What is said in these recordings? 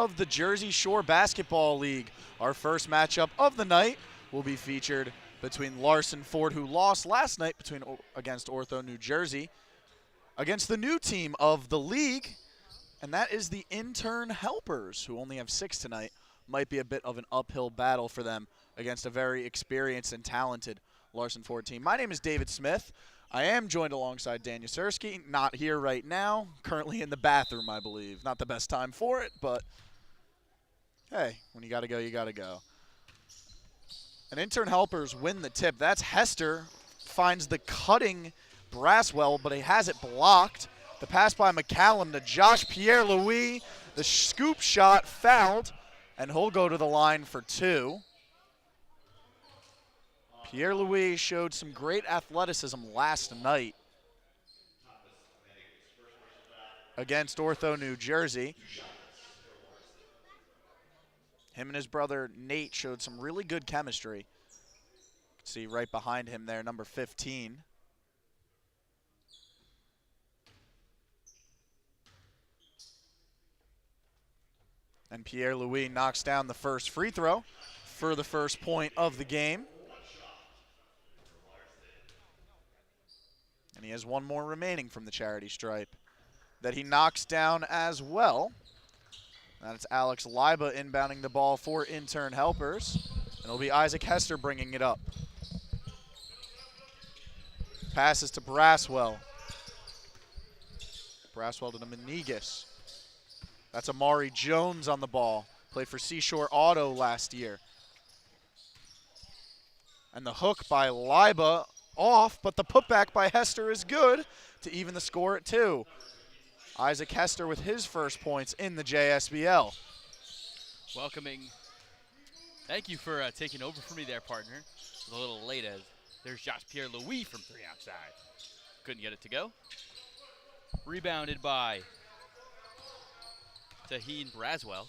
of the Jersey Shore Basketball League. Our first matchup of the night will be featured between Larson Ford, who lost last night against Ortho, New Jersey, against the new team of the league, and that is the Intern Helpers, who only have 6 tonight. Might be a bit of an uphill battle for them against a very experienced and talented Larson Ford team. My name is David Smith. I am joined alongside Dan Yasirski, not here right now, currently in the bathroom, I believe. Not the best time for it, but hey, when you got to go, you got to go. And Intern Helpers win the tip. That's Hester, finds the cutting Braswell, but he has it blocked. The pass by McCallum to Josh Pierre-Louis. The scoop shot fouled, and he'll go to the line for 2. Pierre-Louis showed some great athleticism last night against Ortho, New Jersey. Him and his brother Nate showed some really good chemistry. You can see right behind him there, number 15. And Pierre-Louis knocks down the first free throw for the first point of the game. And he has one more remaining from the charity stripe that he knocks down as well. That's Alex Liba inbounding the ball for Intern Helpers. And it'll be Isaac Hester bringing it up. Passes to Braswell. Braswell to the Menegas. That's Amari Jones on the ball. Played for Seashore Auto last year. And the hook by Liba off, but the putback by Hester is good to even the score at 2. Isaac Hester with his first points in the JSBL. Welcoming. Thank you for taking over for me there, partner. It was a little late as there's Josh Pierre-Louis from 3 outside. Couldn't get it to go. Rebounded by Taheen Braswell.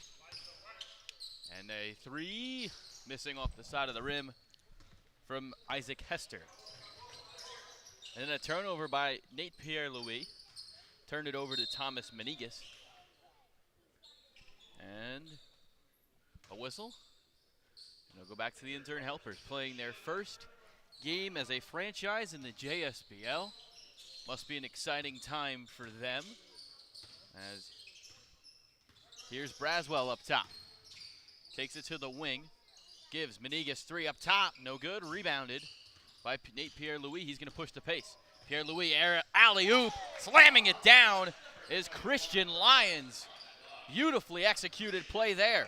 And a 3 missing off the side of the rim from Isaac Hester. And then a turnover by Nate Pierre-Louis. Turned it over to Thomas Menegas. And a whistle. And we'll go back to the Intern Helpers playing their first game as a franchise in the JSBL. Must be an exciting time for them. As here's Braswell up top. Takes it to the wing. Gives Menegas 3 up top. No good. Rebounded by Nate Pierre-Louis. He's going to push the pace. Pierre-Louis alley-oop. Slamming it down is Christian Lyons. Beautifully executed play there.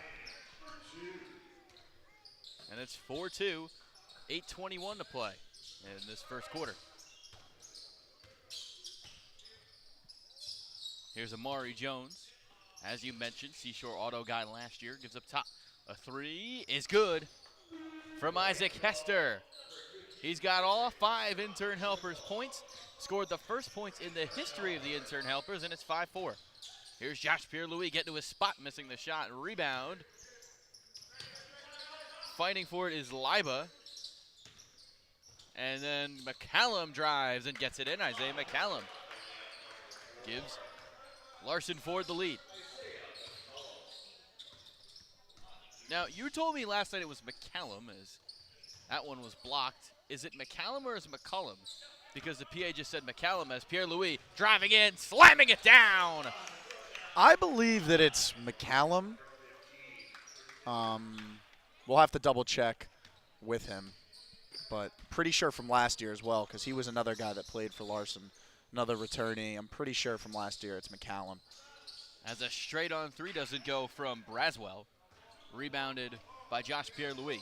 And it's 4-2. 8:21 to play in this first quarter. Here's Amari Jones. As you mentioned, Seashore Auto guy last year. Gives up top. A 3 is good from Isaac Hester. He's got all 5 Intern Helpers points. Scored the first points in the history of the Intern Helpers, and it's 5-4. Here's Josh Pierre-Louis getting to his spot, missing the shot. Rebound. Fighting for it is Liba. And then McCallum drives and gets it in. Isaiah McCallum gives Larson Ford the lead. Now, you told me last night it was McCallum, as that one was blocked. Is it McCallum or is it McCullum? Because the PA just said McCallum as Pierre-Louis driving in, slamming it down. I believe that it's McCallum. We'll have to double check with him, but pretty sure from last year as well, because he was another guy that played for Larson, another returnee. I'm pretty sure from last year it's McCallum. As a straight-on 3 doesn't go from Braswell. Rebounded by Josh Pierre-Louis.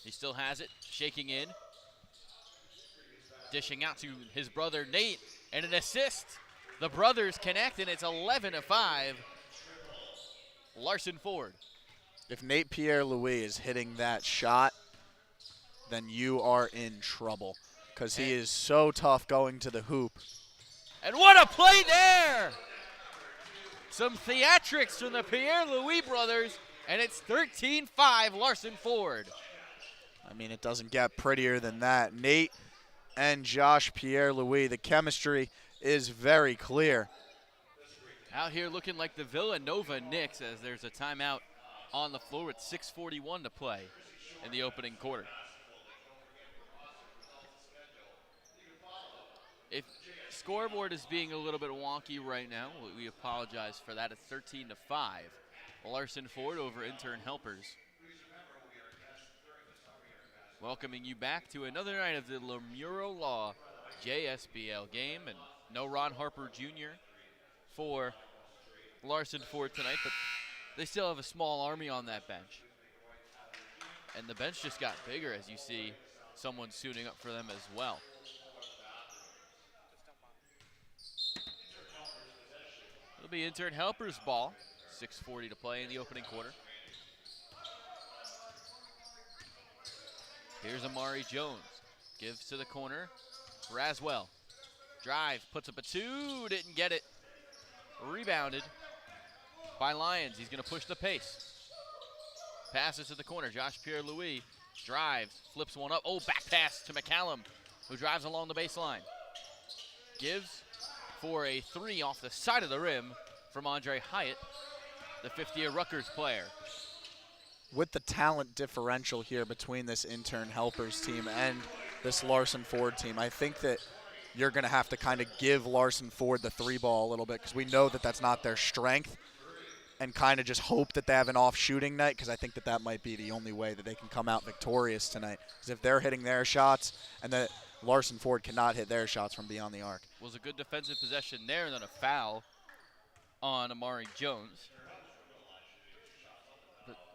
He still has it, shaking in. Dishing out to his brother Nate, and an assist. The brothers connect, and it's 11-5. Larson Ford. If Nate Pierre-Louis is hitting that shot, then you are in trouble, because he is so tough going to the hoop. And what a play there! Some theatrics from the Pierre-Louis brothers, and it's 13-5 Larson Ford. I mean, it doesn't get prettier than that. Nate and Josh Pierre-Louis, the chemistry is very clear. Out here looking like the Villanova Knicks as there's a timeout on the floor with 6:41 to play in the opening quarter. If scoreboard is being a little bit wonky right now, we apologize for that. It's 13-5. Larson Ford over Intern Helpers. Welcoming you back to another night of the Lemuro Law JSBL game, and no Ron Harper Jr. for Larson Ford tonight, but they still have a small army on that bench. And the bench just got bigger as you see someone suiting up for them as well. It'll be Intern Helpers ball. 6:40 to play in the opening quarter. Here's Amari Jones. Gives to the corner. Braswell. Drive, puts up a two, didn't get it. Rebounded by Lyons. He's going to push the pace. Passes to the corner. Josh Pierre-Louis drives, flips one up. Oh, back pass to McCallum, who drives along the baseline. Gives for a three off the side of the rim from Andre Hyatt, the fifth-year Rutgers player. With the talent differential here between this Intern Helpers team and this Larson Ford team, I think that you're going to have to kind of give Larson Ford the three ball a little bit, because we know that that's not their strength, and kind of just hope that they have an off shooting night, because I think that that might be the only way that they can come out victorious tonight. Because if they're hitting their shots and that Larson Ford cannot hit their shots from beyond the arc. Was a good defensive possession there, and then a foul on Amari Jones.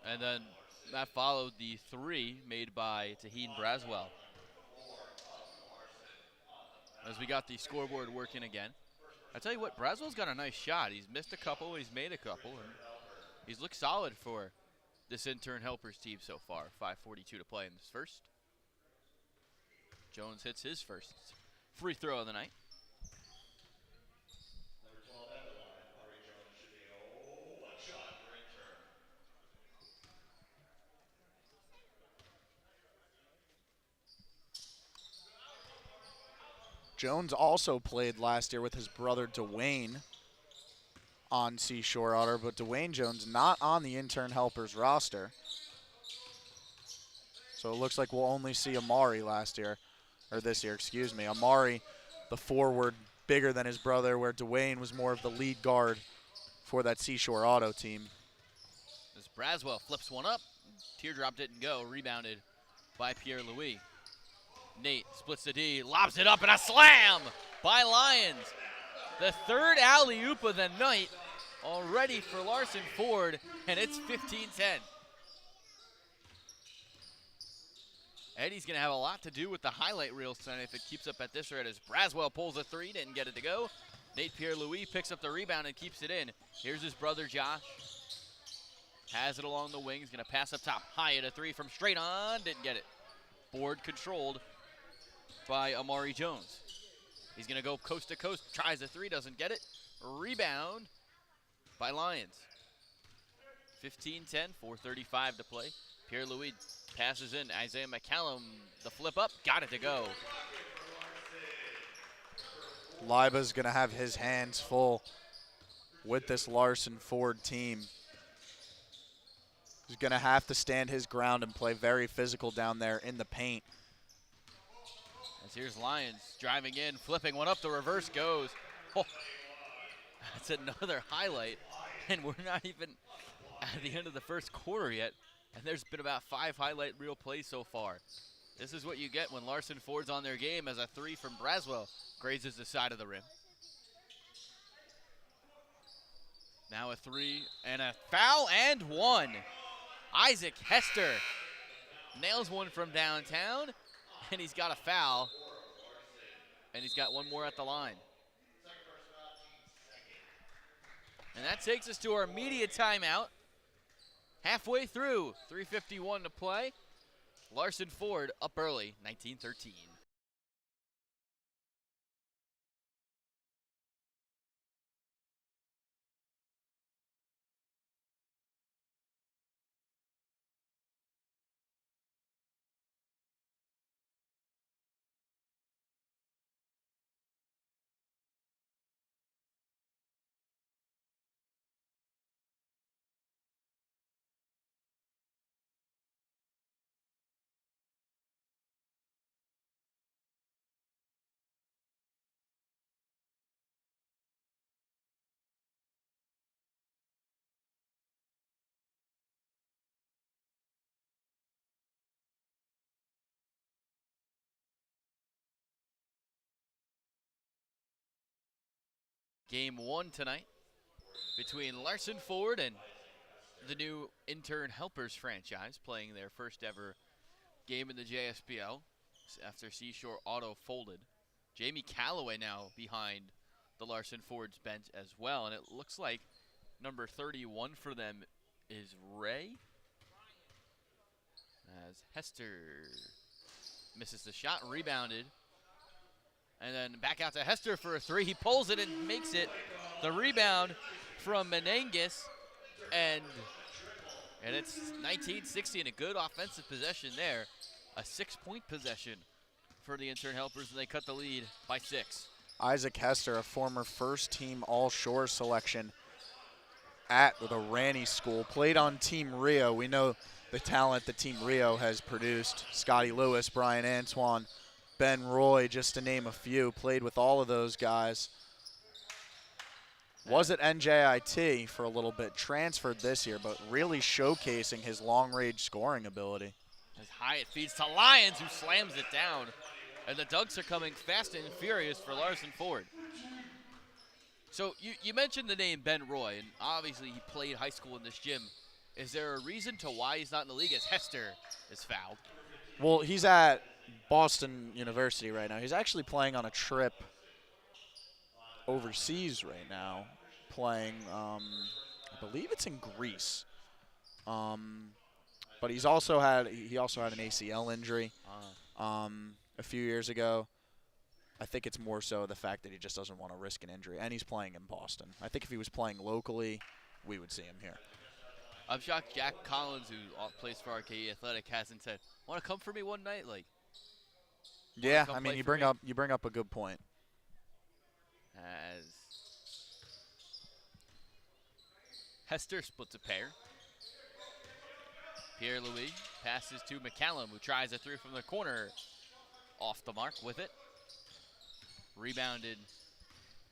And then that followed the three made by Taheen Braswell. As we got the scoreboard working again. I tell you what, Braswell's got a nice shot. He's missed a couple, he's made a couple, and he's looked solid for this Intern Helpers team so far. 5:42 to play in this first. Jones hits his first free throw of the night. Jones also played last year with his brother Dwayne on Seashore Otter, but Dwayne Jones not on the Intern Helpers roster. So it looks like we'll only see Amari this year, excuse me. Amari, the forward, bigger than his brother, where Dwayne was more of the lead guard for that Seashore Auto team. As Braswell flips one up, teardrop didn't go, rebounded by Pierre-Louis. Nate splits the D, lobs it up, and a slam by Lyons. The third alley-oop of the night already for Larson Ford, and it's 15-10. Eddie's going to have a lot to do with the highlight reels tonight if it keeps up at this rate, as Braswell pulls a three, didn't get it to go. Nate Pierre-Louis picks up the rebound and keeps it in. Here's his brother Josh. Has it along the wing, he's going to pass up top. Hyatt, a three from straight on, didn't get it. Board controlled by Amari Jones. He's going to go coast to coast, tries a three, doesn't get it. Rebound by Lyons. 15-10, 4:35 to play. Pierre-Louis passes in. Isaiah McCallum, the flip up, got it to go. Liba's going to have his hands full with this Larson Ford team. He's going to have to stand his ground and play very physical down there in the paint. As here's Lyons driving in, flipping one up, the reverse goes. Oh, that's another highlight, and we're not even at the end of the first quarter yet, and there's been about 5 highlight reel plays so far. This is what you get when Larson Ford's on their game, as a three from Braswell grazes the side of the rim. Now a three and a foul and one. Isaac Hester nails one from downtown, and he's got a foul, and he's got one more at the line. And that takes us to our media timeout. Halfway through, 3:51 to play. Larson Ford up early, 19-13. Game 1 tonight between Larson Ford and the new Intern Helpers franchise playing their first ever game in the JSPL after Seashore Auto folded. Jamie Calloway now behind the Larson Ford's bench as well, and it looks like number 31 for them is Ray, as Hester misses the shot, rebounded, and then back out to Hester for a three. He pulls it and makes it. The rebound from Menenges, and it's 1960 and a good offensive possession there. A 6-point possession for the Intern Helpers, and they cut the lead by 6. Isaac Hester, a former first-team All-Shore selection at the Ranney School, played on Team Rio. We know the talent that Team Rio has produced. Scotty Lewis, Brian Antoine, Ben Roy, just to name a few. Played with all of those guys. Was at NJIT for a little bit, transferred this year, but really showcasing his long-range scoring ability. As Hyatt feeds to Lyons, who slams it down. And the dunks are coming fast and furious for Larson Ford. So you mentioned the name Ben Roy, and obviously he played high school in this gym. Is there a reason to why he's not in the league as Hester is fouled? Well, he's at Boston University right now. He's actually playing on a trip overseas right now, playing, I believe it's in Greece. But he also had an ACL injury a few years ago. I think it's more so the fact that he just doesn't want to risk an injury, and he's playing in Boston. I think if he was playing locally, we would see him here. I'm shocked Jack Collins, who plays for RKE Athletic, hasn't said, "Want to come for me one night?" Like, yeah, I mean, you bring up a good point. As Hester splits a pair. Pierre-Louis passes to McCallum, who tries a three from the corner. Off the mark with it. Rebounded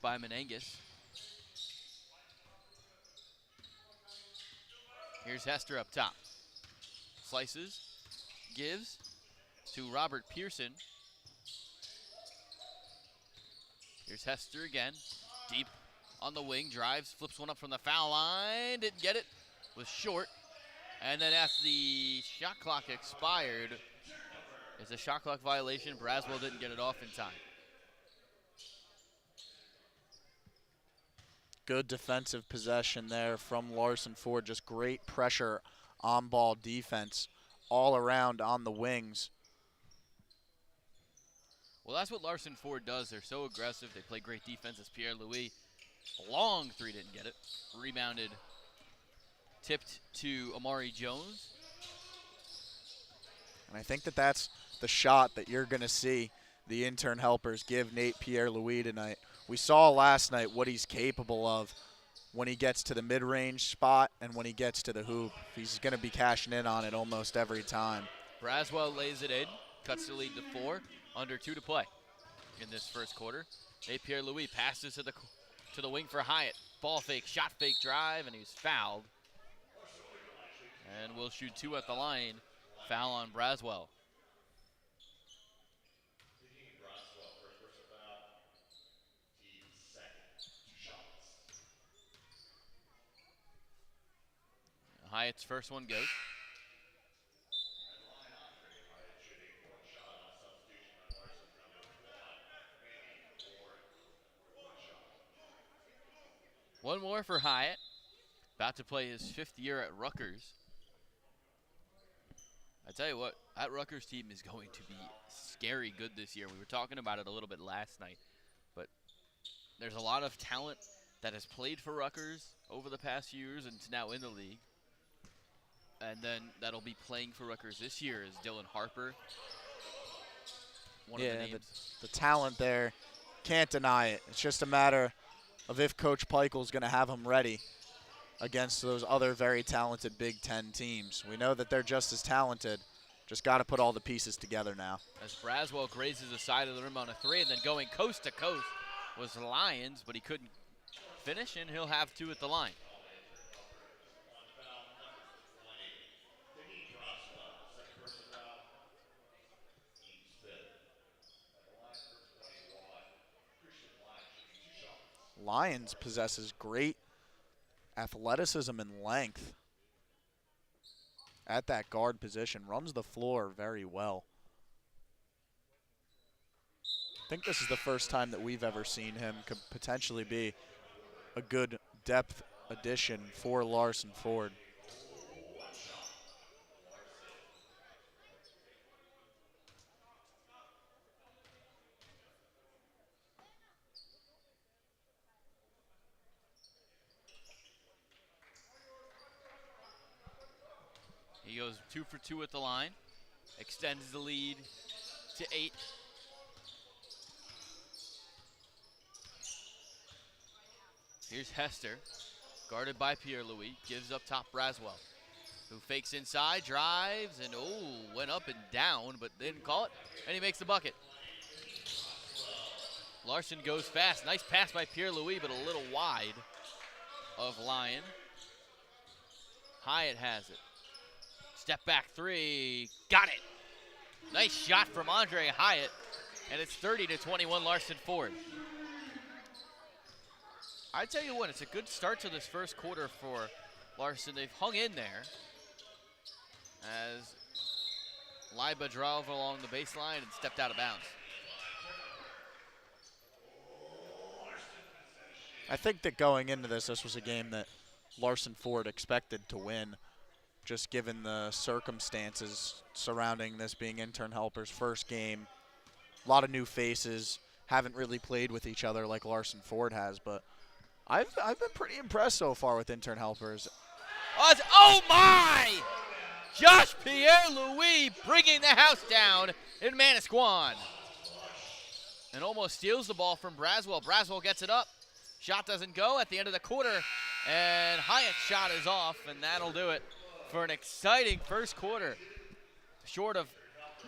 by Menenges. Here's Hester up top. Slices, gives to Robert Pearson. Here's Hester again. Deep on the wing, drives, flips one up from the foul line. Didn't get it, was short. And then as the shot clock expired, it's a shot clock violation. Braswell didn't get it off in time. Good defensive possession there from Larson Ford. Just great pressure on ball defense all around on the wings. Well, that's what Larson Ford does. They're so aggressive. They play great defense as Pierre-Louis. Long three, didn't get it. Rebounded, tipped to Amari Jones. And I think that's the shot that you're going to see the Intern Helpers give Nate Pierre-Louis tonight. We saw last night what he's capable of when he gets to the mid-range spot and when he gets to the hoop. He's going to be cashing in on it almost every time. Braswell lays it in, cuts the lead to 4, under 2 to play in this first quarter. Nate Pierre-Louis passes to the wing for Hyatt. Ball fake, shot fake, drive, and he's fouled. And we'll shoot 2 at the line. Foul on Braswell. Hyatt's first one goes. One more for Hyatt. About to play his 5th year at Rutgers. I tell you what, that Rutgers team is going to be scary good this year. We were talking about it a little bit last night, but there's a lot of talent that has played for Rutgers over the past few years and is now in the league. And then that'll be playing for Rutgers this year is Dylan Harper. One of the names. The talent there, can't deny it. It's just a matter of if Coach Peichel's going to have him ready against those other very talented Big Ten teams. We know that they're just as talented. Just got to put all the pieces together now. As Braswell grazes the side of the rim on a 3, and then going coast to coast was Lyons, but he couldn't finish, and he'll have 2 at the line. Lions possesses great athleticism and length at that guard position, runs the floor very well. I think this is the first time that we've ever seen him could potentially be a good depth addition for Larson Ford. He goes 2 for 2 at the line, extends the lead to 8. Here's Hester, guarded by Pierre-Louis, gives up top Braswell, who fakes inside, drives, and went up and down, but didn't call it, and he makes the bucket. Larson goes fast. Nice pass by Pierre-Louis, but a little wide of Lyon. Hyatt has it. Step back three, got it. Nice shot from Andre Hyatt, and it's 30-21 Larson Ford. I tell you what, it's a good start to this first quarter for Larson. They've hung in there as Liba drove along the baseline and stepped out of bounds. I think that going into this was a game that Larson Ford expected to win, just given the circumstances surrounding this being Intern Helper's first game. A lot of new faces, haven't really played with each other like Larson Ford has, but I've been pretty impressed so far with Intern Helpers. Oh my! Josh Pierre-Louis bringing the house down in Manasquan. And almost steals the ball from Braswell. Braswell gets it up. Shot doesn't go at the end of the quarter, and Hyatt's shot is off, and that'll do it for an exciting first quarter.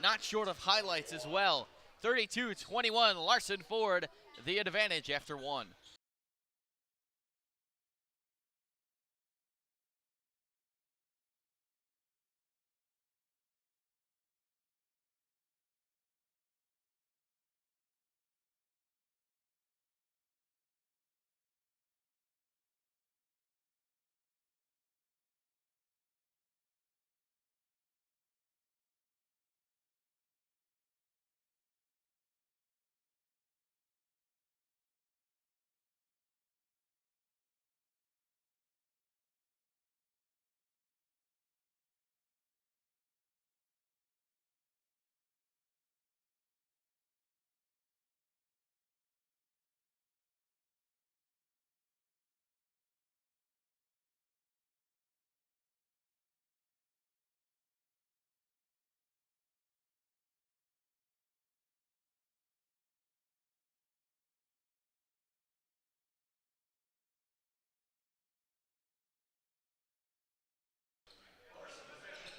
Not short of highlights as well. 32-21, Larson Ford, the advantage after one.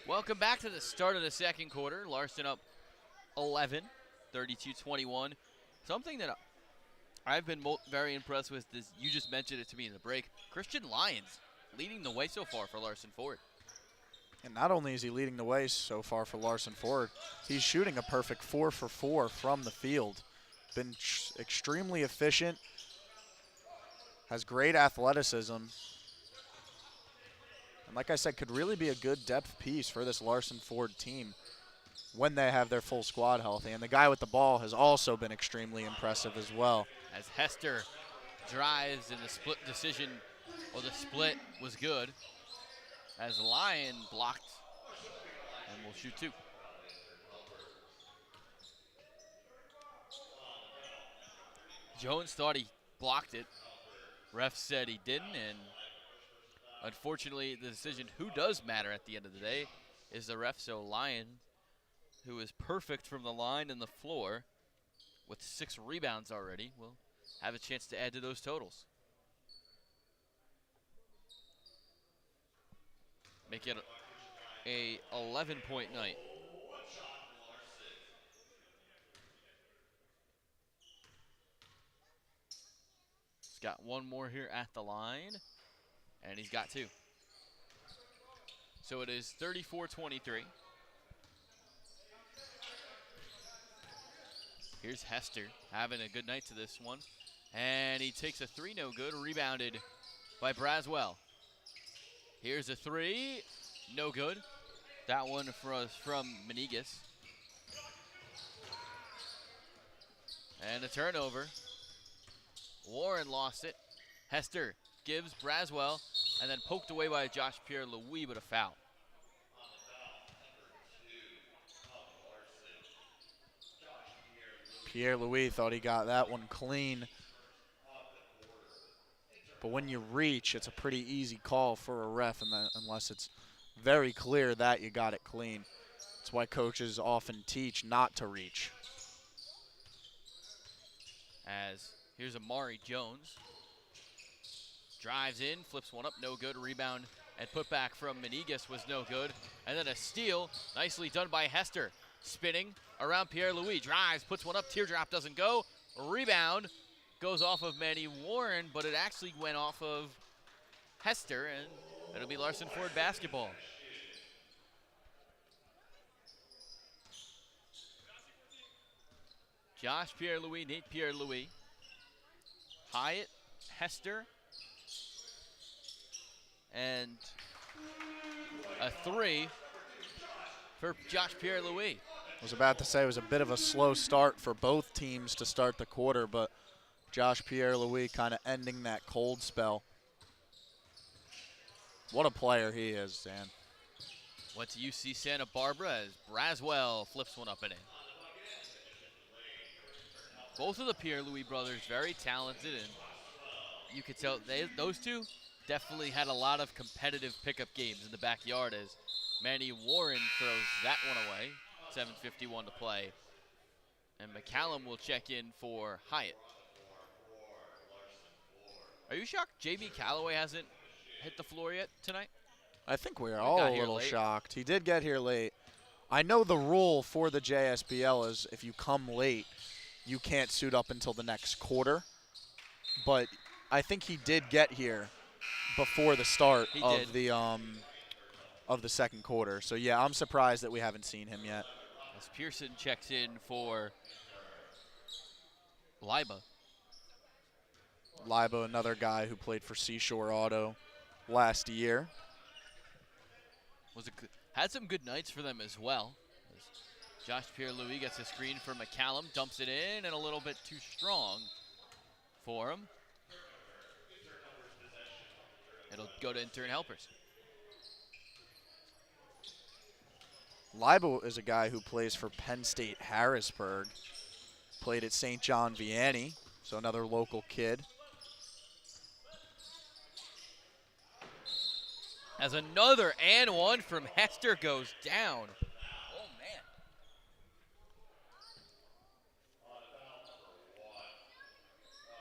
Welcome back to the start of the second quarter. Larson up 11, 32-21. Something that I've been very impressed with is, you just mentioned it to me in the break, Christian Lyons leading the way so far for Larson Ford. And not only is he leading the way so far for Larson Ford, he's shooting a perfect 4 for 4 from the field. Been extremely efficient, has great athleticism. And like I said, could really be a good depth piece for this Larson Ford team when they have their full squad healthy. And the guy with the ball has also been extremely impressive as well. As Hester drives in the split decision, the split was good, as Lyon blocked and will shoot two. Jones thought he blocked it. Ref said he didn't, and unfortunately the decision, who does matter at the end of the day, is the ref. So Lyon, who is perfect from the line and the floor with 6 rebounds already, will have a chance to add to those totals. Make it a 11-point night. He's got one more here at the line, and he's got 2. So it is 34-23. Here's Hester having a good night to this one, And he takes a three, no good, rebounded by Braswell. Here's a three, no good. That one from Menegas. And a turnover. Warren lost it. Hester gives Braswell, and then poked away by Josh Pierre-Louis, but a foul. Pierre-Louis thought he got that one clean. But when you reach, it's a pretty easy call for a ref unless it's very clear that you got it clean. That's why coaches often teach not to reach. As here's Amari Jones. Drives in, flips one up, no good. Rebound and putback from Menegas was no good. And then a steal, nicely done by Hester. Spinning around Pierre-Louis, drives, puts one up, teardrop doesn't go. Rebound goes off of Manny Warren, but it actually went off of Hester, and it'll be Larson Ford basketball. Josh Pierre-Louis, Nate Pierre-Louis, Hyatt, Hester, and a three for Josh Pierre-Louis. I was about to say it was a bit of a slow start for both teams to start the quarter, but Josh Pierre-Louis kind of ending that cold spell. What a player he is, Dan. Went to UC Santa Barbara as Braswell flips one up and in. Both of the Pierre-Louis brothers very talented, and you could tell those two definitely had a lot of competitive pickup games in the backyard as Manny Warren throws that one away. 7:51 to play. And McCallum will check in for Hyatt. Are you shocked J.B. Calloway hasn't hit the floor yet tonight? I think we're all a little shocked. He did get here late. I know the rule for the JSBL is if you come late, you can't suit up until the next quarter. But I think he did get here before the start of the second quarter. So yeah, I'm surprised that we haven't seen him yet. As Pearson checks in for Liba. Liba, another guy who played for Seashore Auto last year. Had some good nights for them as well. As Josh Pierre-Louis gets a screen for McCallum, dumps it in, and a little bit too strong for him. It'll go to intern helpers. Liba is a guy who plays for Penn State Harrisburg. Played at St. John Vianney, so another local kid. As another and one from Hester goes down. Oh, man.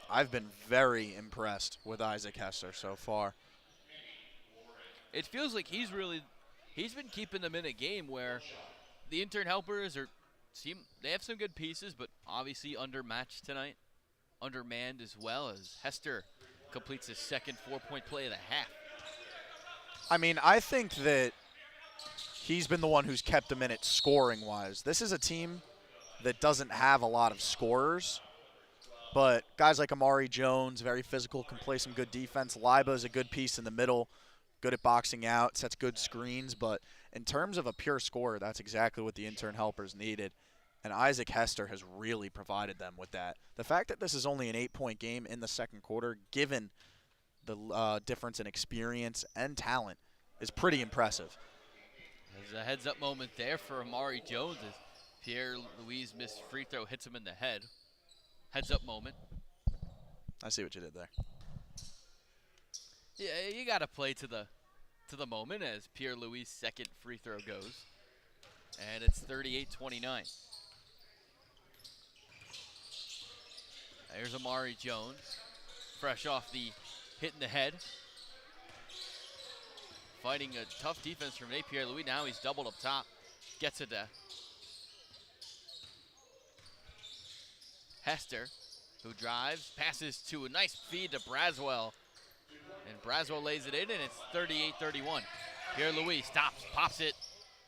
I've been very impressed with Isaac Hester so far. It feels like he's been keeping them in a game where the intern helpers they have some good pieces, but obviously undermatched tonight, undermanned as well, as Hester completes his second 4-point play of the half. I mean, I think that he's been the one who's kept them in it scoring-wise. This is a team that doesn't have a lot of scorers, but guys like Amari Jones, very physical, can play some good defense. Liba is a good piece in the middle, good at boxing out, sets good screens, but in terms of a pure scorer, that's exactly what the intern helpers needed, and Isaac Hester has really provided them with that. The fact that this is only an 8-point game in the second quarter, given the difference in experience and talent, is pretty impressive. There's a heads-up moment there for Amari Jones as Pierre-Louis' missed free throw hits him in the head. Heads-up moment. I see what you did there. Yeah, you got to play to the moment as Pierre-Louis' second free throw goes. And it's 38-29. There's Amari Jones, fresh off the hit in the head. Fighting a tough defense from Nate Pierre-Louis. Now he's doubled up top. Gets it to Hester, who drives, passes to a nice feed to Braswell. And Braswell lays it in, and it's 38-31. Pierre-Louis stops, pops it,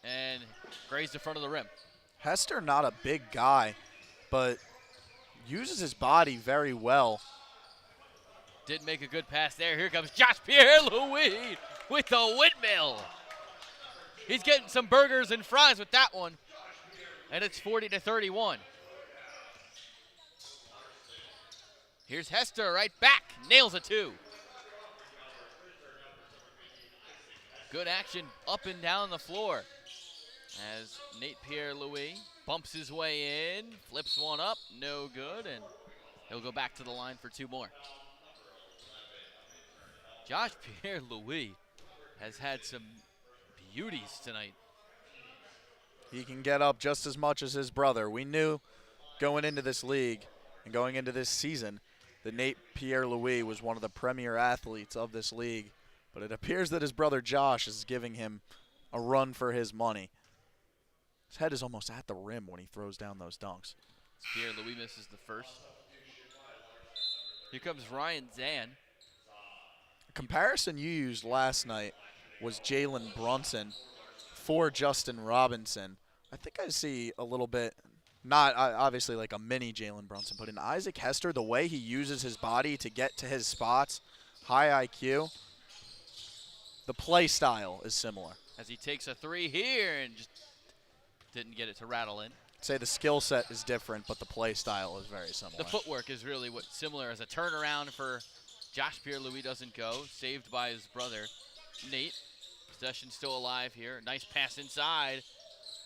and grazed the front of the rim. Hester, not a big guy, but uses his body very well Didn't make a good pass there. Here comes Josh Pierre-Louis with the windmill. He's getting some burgers and fries with that one. And it's 40-31. Here's Hester right back. Nails a 2. Good action up and down the floor as Nate Pierre-Louis bumps his way in, flips one up, no good, and he'll go back to the line for 2 more. Josh Pierre-Louis has had some beauties tonight. He can get up just as much as his brother. We knew going into this league and going into this season that Nate Pierre-Louis was one of the premier athletes of this league, but it appears that his brother Josh is giving him a run for his money. His head is almost at the rim when he throws down those dunks. Pierre-Louis misses the first. Here comes Ryan Zan. The comparison you used last night was Jalen Brunson for Justin Robinson. I think I see a little bit, not obviously like a mini Jalen Brunson, but in Isaac Hester, the way he uses his body to get to his spots, high IQ, the play style is similar. As he takes a 3 here and just didn't get it to rattle in. I'd say the skill set is different, but the play style is very similar. The footwork is really what's similar. As a turnaround for Josh Pierre-Louis doesn't go. Saved by his brother, Nate. Possession still alive here. Nice pass inside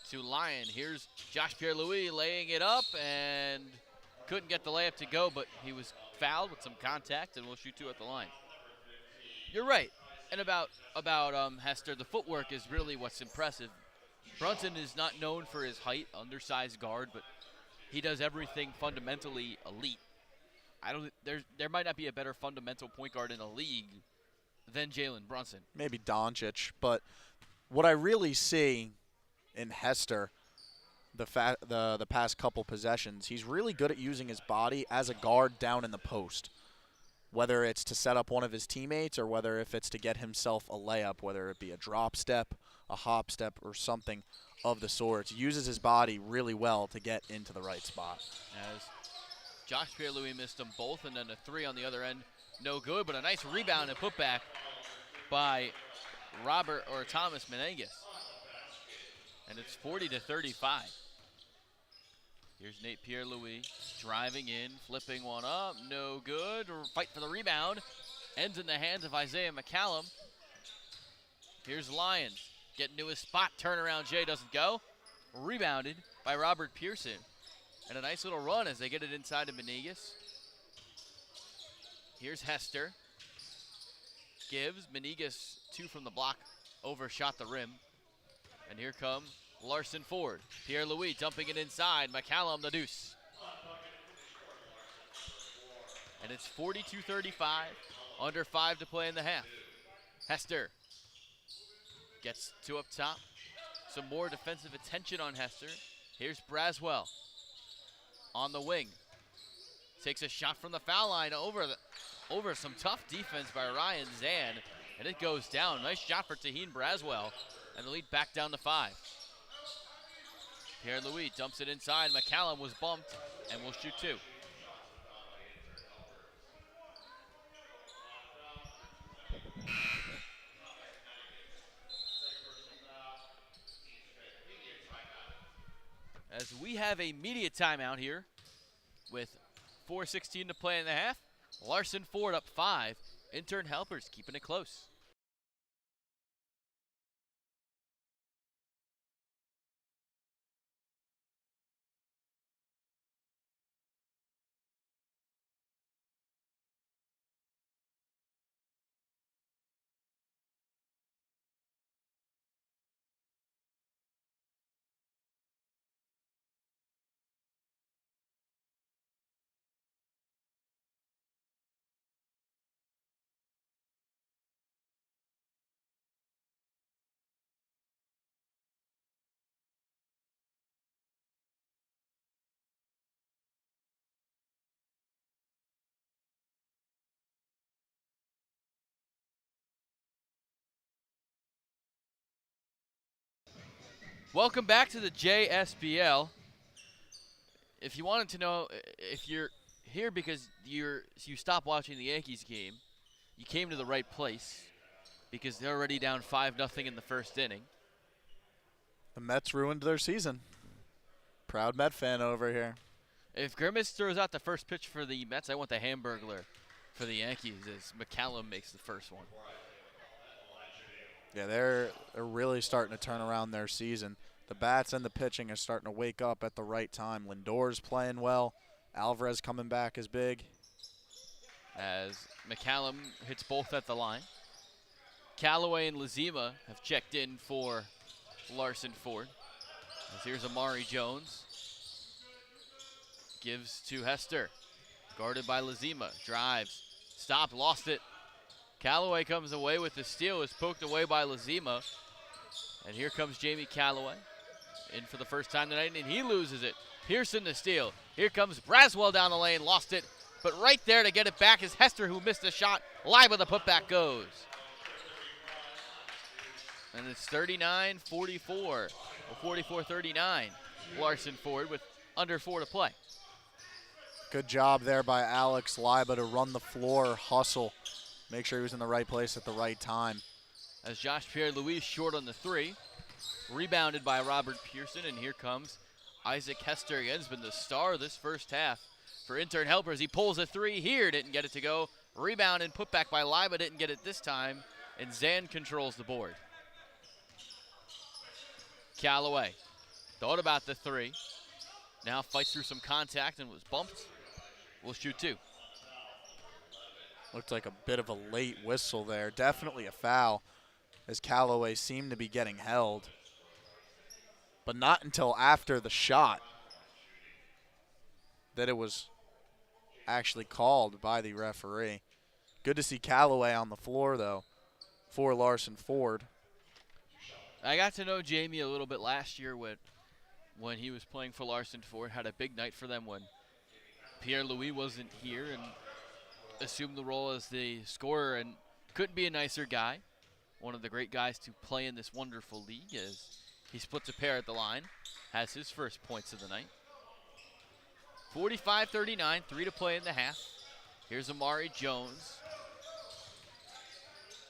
to Lyon. Here's Josh Pierre-Louis laying it up and couldn't get the layup to go, but he was fouled with some contact and will shoot 2 at the line. You're right. And about Hester, the footwork is really what's impressive. Brunson is not known for his height, undersized guard, but he does everything fundamentally elite. There might not be a better fundamental point guard in the league than Jalen Brunson. Maybe Doncic, but what I really see in Hester the past couple possessions, he's really good at using his body as a guard down in the post, whether it's to set up one of his teammates or whether if it's to get himself a layup, whether it be a drop step, a hop step, or something of the sort. He uses his body really well to get into the right spot. As Josh Pierre-Louis missed them both, and then a 3 on the other end, no good, but a nice rebound and putback by Thomas Menenges. And it's 40-35. Here's Nate Pierre-Louis driving in, flipping one up, no good. Fight for the rebound. Ends in the hands of Isaiah McCallum. Here's Lyons getting to his spot. Turnaround Jay doesn't go. Rebounded by Robert Pearson. And a nice little run as they get it inside to Menenges. Here's Hester. Gives. Menenges 2 from the block. Overshot the rim. And here come Larson Ford. Pierre-Louis dumping it inside. McCallum the deuce. And it's 42-35. Under 5 to play in the half. Hester gets 2 up top. Some more defensive attention on Hester. Here's Braswell on the wing. Takes a shot from the foul line over some tough defense by Ryan Zan. And it goes down. Nice shot for Taheen Braswell. And the lead back down to 5. Pierre-Louis dumps it inside. McCallum was bumped and will shoot 2. As we have a media timeout here with 4:16 to play in the half. Larson Ford up 5. Intern helpers keeping it close. Welcome back to the JSBL. If you wanted to know if you're here because you stopped watching the Yankees game. You came to the right place because they're already down 5-0 in the first inning. The Mets ruined their season. Proud Met fan over here. If Grimace throws out the first pitch for the Mets, I want the Hamburglar for the Yankees as McCallum makes the first one. Yeah, they're really starting to turn around their season. The bats and the pitching are starting to wake up at the right time. Lindor's playing well. Alvarez coming back is big. As McCallum hits both at the line. Callaway and Lazima have checked in for Larson Ford. As here's Amari Jones. Gives to Hester. Guarded by Lazima. Drives. Stopped. Lost it. Callaway comes away with the steal. Is poked away by Lazima. And here comes Jamie Callaway. In for the first time tonight, and he loses it. Pearson the steal. Here comes Braswell down the lane. Lost it. But right there to get it back is Hester, who missed a shot. Live with the putback goes. And it's 39-44, or 44-39. Larson Ford with under 4 to play. Good job there by Alex Liba to run the floor, hustle, make sure he was in the right place at the right time. As Josh Pierre-Louis short on the 3. Rebounded by Robert Pearson, and here comes Isaac Hester again. Has been the star of this first half for Intern Helpers. He pulls a 3 here, didn't get it to go. Rebound and put back by Liba, didn't get it this time, and Zan controls the board. Callaway thought about the 3. Now fights through some contact and was bumped. Will shoot 2. Looked like a bit of a late whistle there. Definitely a foul, as Callaway seemed to be getting held. But not until after the shot that it was actually called by the referee. Good to see Callaway on the floor, though, for Larson Ford. I got to know Jamie a little bit last year when he was playing for Larson Ford. Had a big night for them when Pierre-Louis wasn't here and assumed the role as the scorer, and couldn't be a nicer guy. One of the great guys to play in this wonderful league as he splits a pair at the line. Has his first points of the night. 45-39, 3 to play in the half. Here's Amari Jones.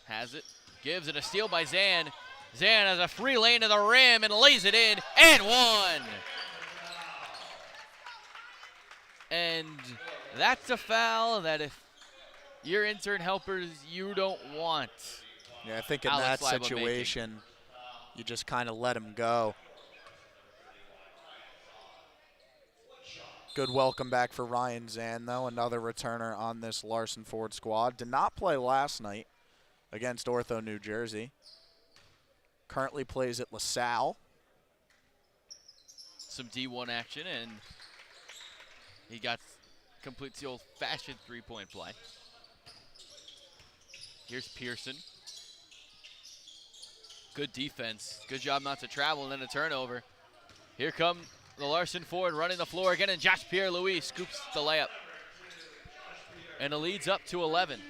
Has it. Gives it a steal by Zan. Zan has a free lane to the rim and lays it in and one. And that's a foul that if you're Intern Helpers, you don't want. Yeah, I think in Alex that Liba situation, you just kind of let him go. Good welcome back for Ryan Zan, though, another returner on this Larson Ford squad. Did not play last night against Ortho, New Jersey. Currently plays at LaSalle. Some D1 action, and he completes the old-fashioned three-point play. Here's Pearson. Good defense. Good job not to travel, and then a turnover. Here come the Larson Ford running the floor again, and Josh Pierre-Louis scoops the layup. And it leads up to 11.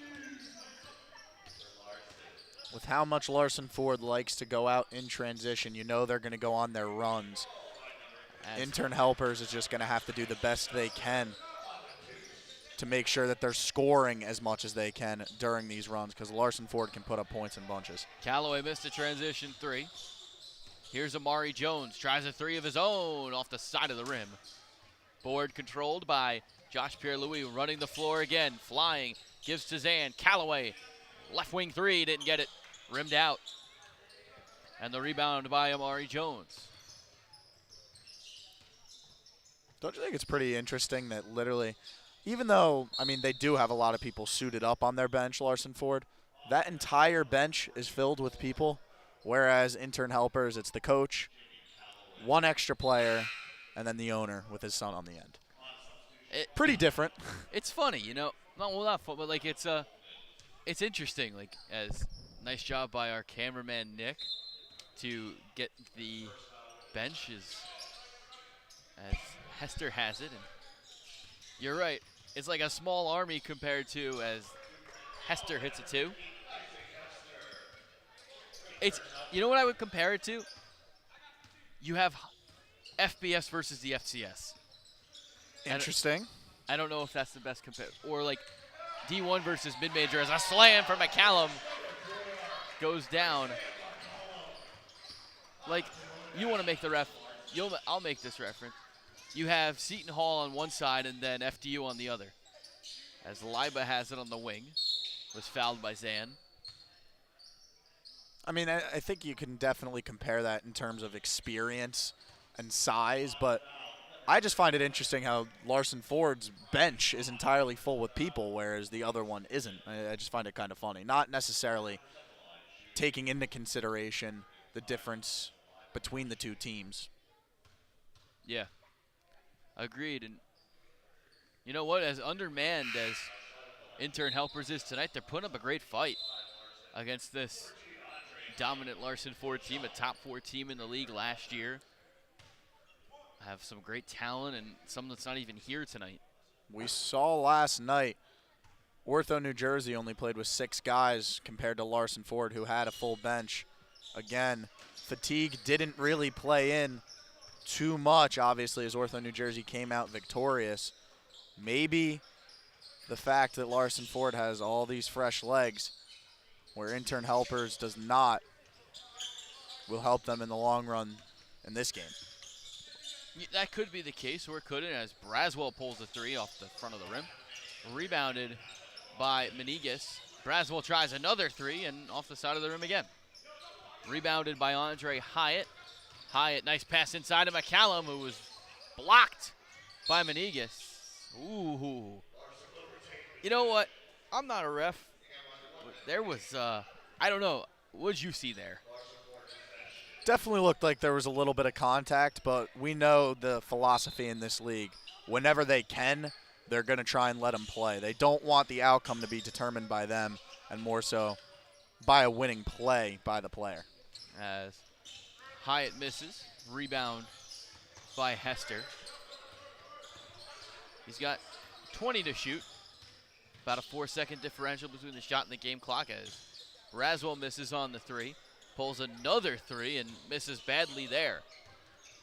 With how much Larson Ford likes to go out in transition, you know they're going to go on their runs. Intern Helpers is just going to have to do the best they can to make sure that they're scoring as much as they can during these runs, because Larson Ford can put up points in bunches. Callaway missed a transition 3. Here's Amari Jones. Tries a 3 of his own off the side of the rim. Board controlled by Josh Pierre-Louis, running the floor again. Flying. Gives to Zan. Callaway. Left wing 3. Didn't get it. Rimmed out. And the rebound by Amari Jones. Don't you think it's pretty interesting that literally, even though, I mean, they do have a lot of people suited up on their bench, Larson Ford, that entire bench is filled with people, whereas Intern Helpers, it's the coach, one extra player, and then the owner with his son on the end. Pretty different. It's funny, you know. Not fun, but like it's interesting. Like, as nice job by our cameraman Nick to get the bench as Hester has it, and you're right. It's like a small army compared to as Hester hits a 2. It's, you know what I would compare it to? You have FBS versus the FCS. Interesting. I don't know if that's the best compare. Or like D1 versus mid-major as a slam for McCallum goes down. Like, you want to make the I'll make this reference. You have Seton Hall on one side and then FDU on the other. As Liba has it on the wing, was fouled by Zan. I mean, I think you can definitely compare that in terms of experience and size, but I just find it interesting how Larson Ford's bench is entirely full with people, whereas the other one isn't. I just find it kind of funny. Not necessarily taking into consideration the difference between the two teams. Yeah, agreed. And you know what? As undermanned as Intern Helpers is tonight, they're putting up a great fight against this dominant Larson Ford team, a top 4 team in the league last year. Have some great talent and some that's not even here tonight. We saw last night Ortho, New Jersey only played with 6 guys compared to Larson Ford, who had a full bench. Again, fatigue didn't really play in too much, obviously, as Ortho, New Jersey came out victorious. Maybe the fact that Larson Ford has all these fresh legs, where Intern Helpers does not, will help them in the long run in this game. That could be the case, or it couldn't, as Braswell pulls a 3 off the front of the rim. Rebounded by Menegas. Braswell tries another 3 and off the side of the rim again. Rebounded by Andre Hyatt. Hyatt, nice pass inside to McCallum, who was blocked by Menegas. Ooh. You know what? I'm not a ref. There was, I don't know. What did you see there? Definitely looked like there was a little bit of contact, but we know the philosophy in this league. Whenever they can, they're going to try and let them play. They don't want the outcome to be determined by them, and more so by a winning play by the player. As Hyatt misses. Rebound by Hester. He's got 20 to shoot. About a 4-second differential between the shot and the game clock as Braswell misses on the 3. Pulls another 3 and misses badly there.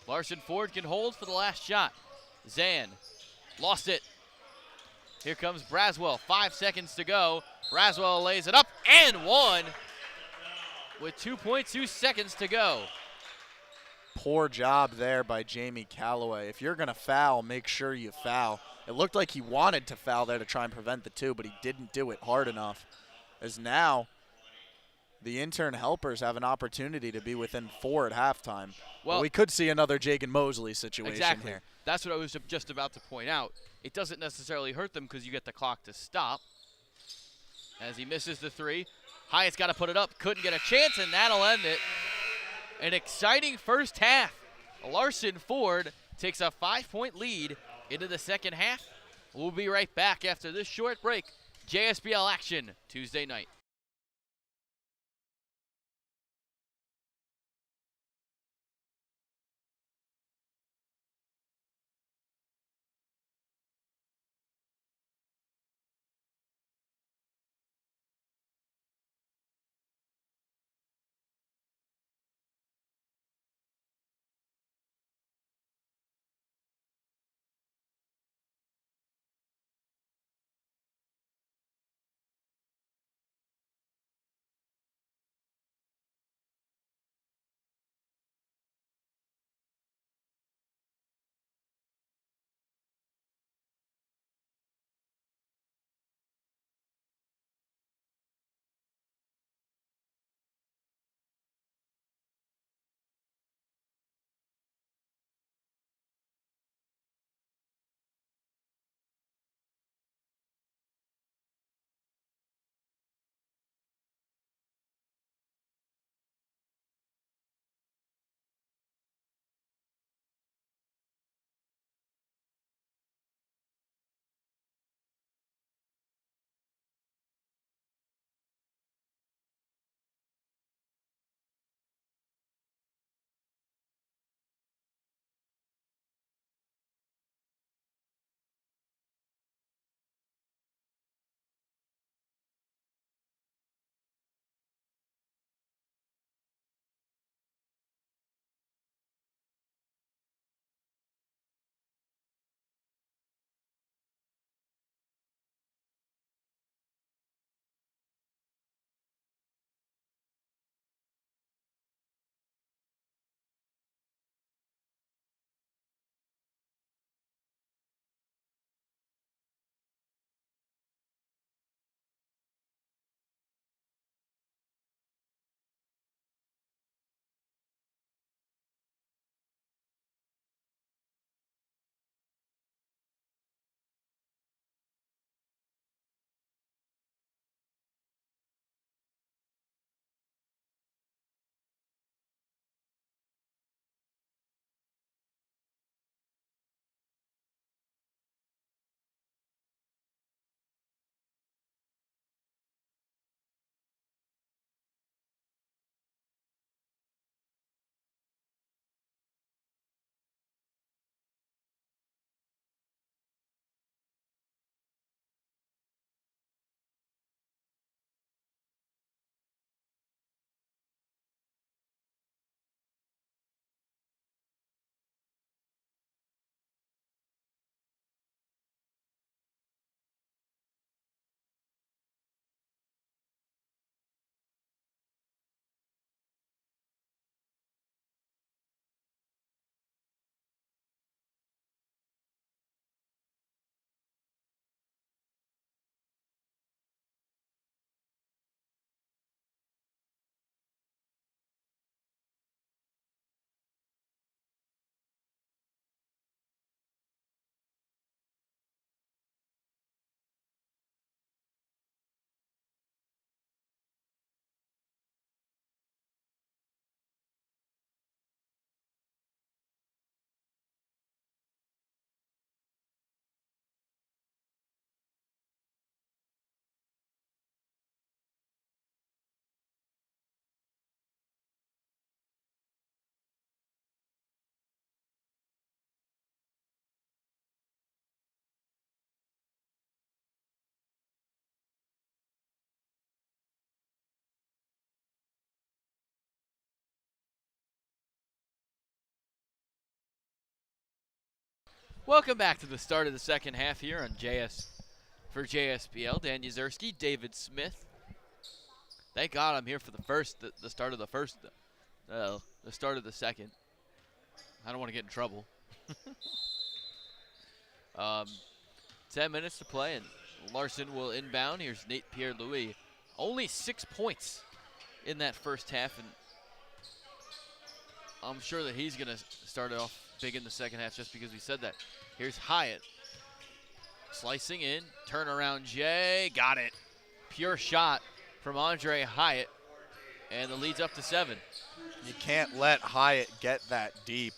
Larson Ford can hold for the last shot. Zan lost it. Here comes Braswell. 5 seconds to go. Braswell lays it up and one with 2.2 seconds to go. Poor job there by Jamie Calloway. If you're going to foul, make sure you foul. It looked like he wanted to foul there to try and prevent the 2, but he didn't do it hard enough. As now the Intern Helpers have an opportunity to be within 4 at halftime. Well, we could see another Jagan Mosley situation here. That's what I was just about to point out. It doesn't necessarily hurt them because you get the clock to stop. As he misses the 3, Hyatt's got to put it up. Couldn't get a chance, and that'll end it. An exciting first half. Larson Ford takes a 5-point lead into the second half. We'll be right back after this short break. JSBL action Tuesday night. Welcome back to the start of the second half here on for JSPL. Dan Yuzerski, David Smith. Thank God I'm here for the start of the start of the second. I don't want to get in trouble. 10 minutes to play, and Larson will inbound. Here's Nate Pierre-Louis. Only 6 points in that first half, and I'm sure that he's going to start it off big in the second half just because we said that. Here's Hyatt. Slicing in, turnaround Jay, got it. Pure shot from Andre Hyatt, and the lead's up to 7. You can't let Hyatt get that deep.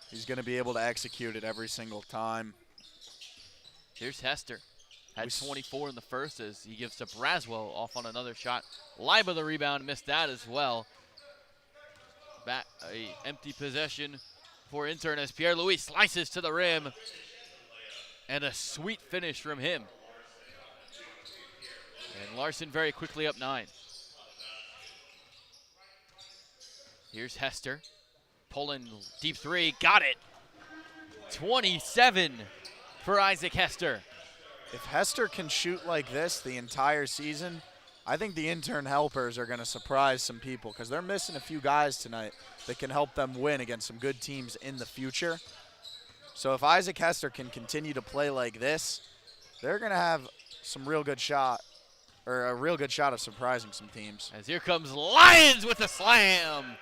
He's going to be able to execute it every single time. Here's Hester. Had 24 in the first as he gives to Braswell off on another shot. Leiba the rebound, missed that as well. Back a empty possession for Intern as Pierre-Louis slices to the rim. And a sweet finish from him. And Larson very quickly up 9. Here's Hester. Pulling deep 3, got it. 27 for Isaac Hester. If Hester can shoot like this the entire season, I think the Intern helpers are going to surprise some people because they're missing a few guys tonight that can help them win against some good teams in the future. So if Isaac Hester can continue to play like this, they're going to have some real good shot, or a real good shot of surprising some teams. As here comes Lyons with a slam.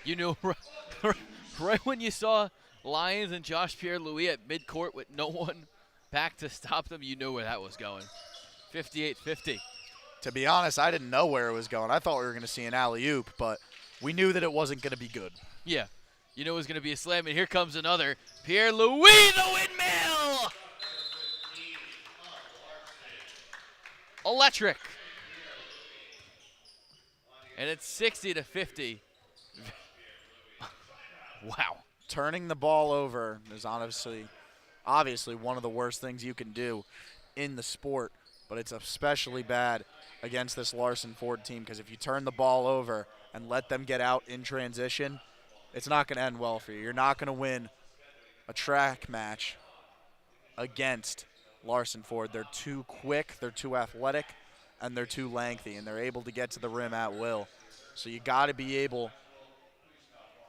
You know, right when you saw Lyons and Josh Pierre-Louis at midcourt with no one back to stop them, you knew where that was going. 58-50. To be honest, I didn't know where it was going. I thought we were going to see an alley-oop, but we knew that it wasn't going to be good. Yeah, you know it was going to be a slam, and here comes another. Pierre-Louis, the windmill! Electric. And it's 60-50. Wow. Turning the ball over is obviously one of the worst things you can do in the sport, but it's especially bad against this Larson Ford team because if you turn the ball over and let them get out in transition, it's not going to end well for you. You're not going to win a track match against Larson Ford. They're too quick, they're too athletic, and they're too lengthy, and they're able to get to the rim at will. So you got to be able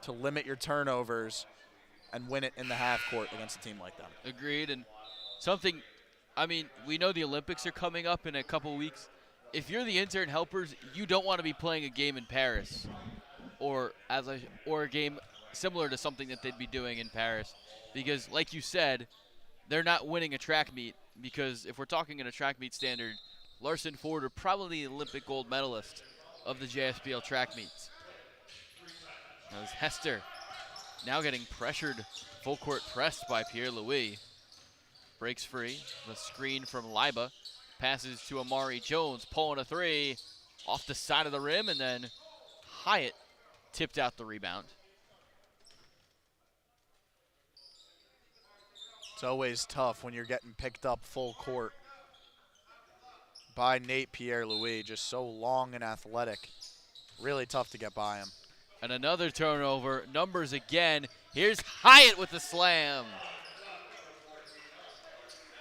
to limit your turnovers and win it in the half court against a team like them. Agreed. And something, I mean, we know the Olympics are coming up in a couple weeks. If you're the Intern helpers, you don't want to be playing a game in Paris or a game similar to something that they'd be doing in Paris because, like you said, they're not winning a track meet because if we're talking in a track meet standard, Larson Ford are probably the Olympic gold medalist of the JSPL track meets. As Hester now getting pressured, full court pressed by Pierre-Louis. Breaks free, the screen from Leiba. Passes to Amari Jones, pulling a 3 off the side of the rim, and then Hyatt tipped out the rebound. It's always tough when you're getting picked up full court by Nate Pierre-Louis, just so long and athletic. Really tough to get by him. And another turnover, numbers again. Here's Hyatt with the slam.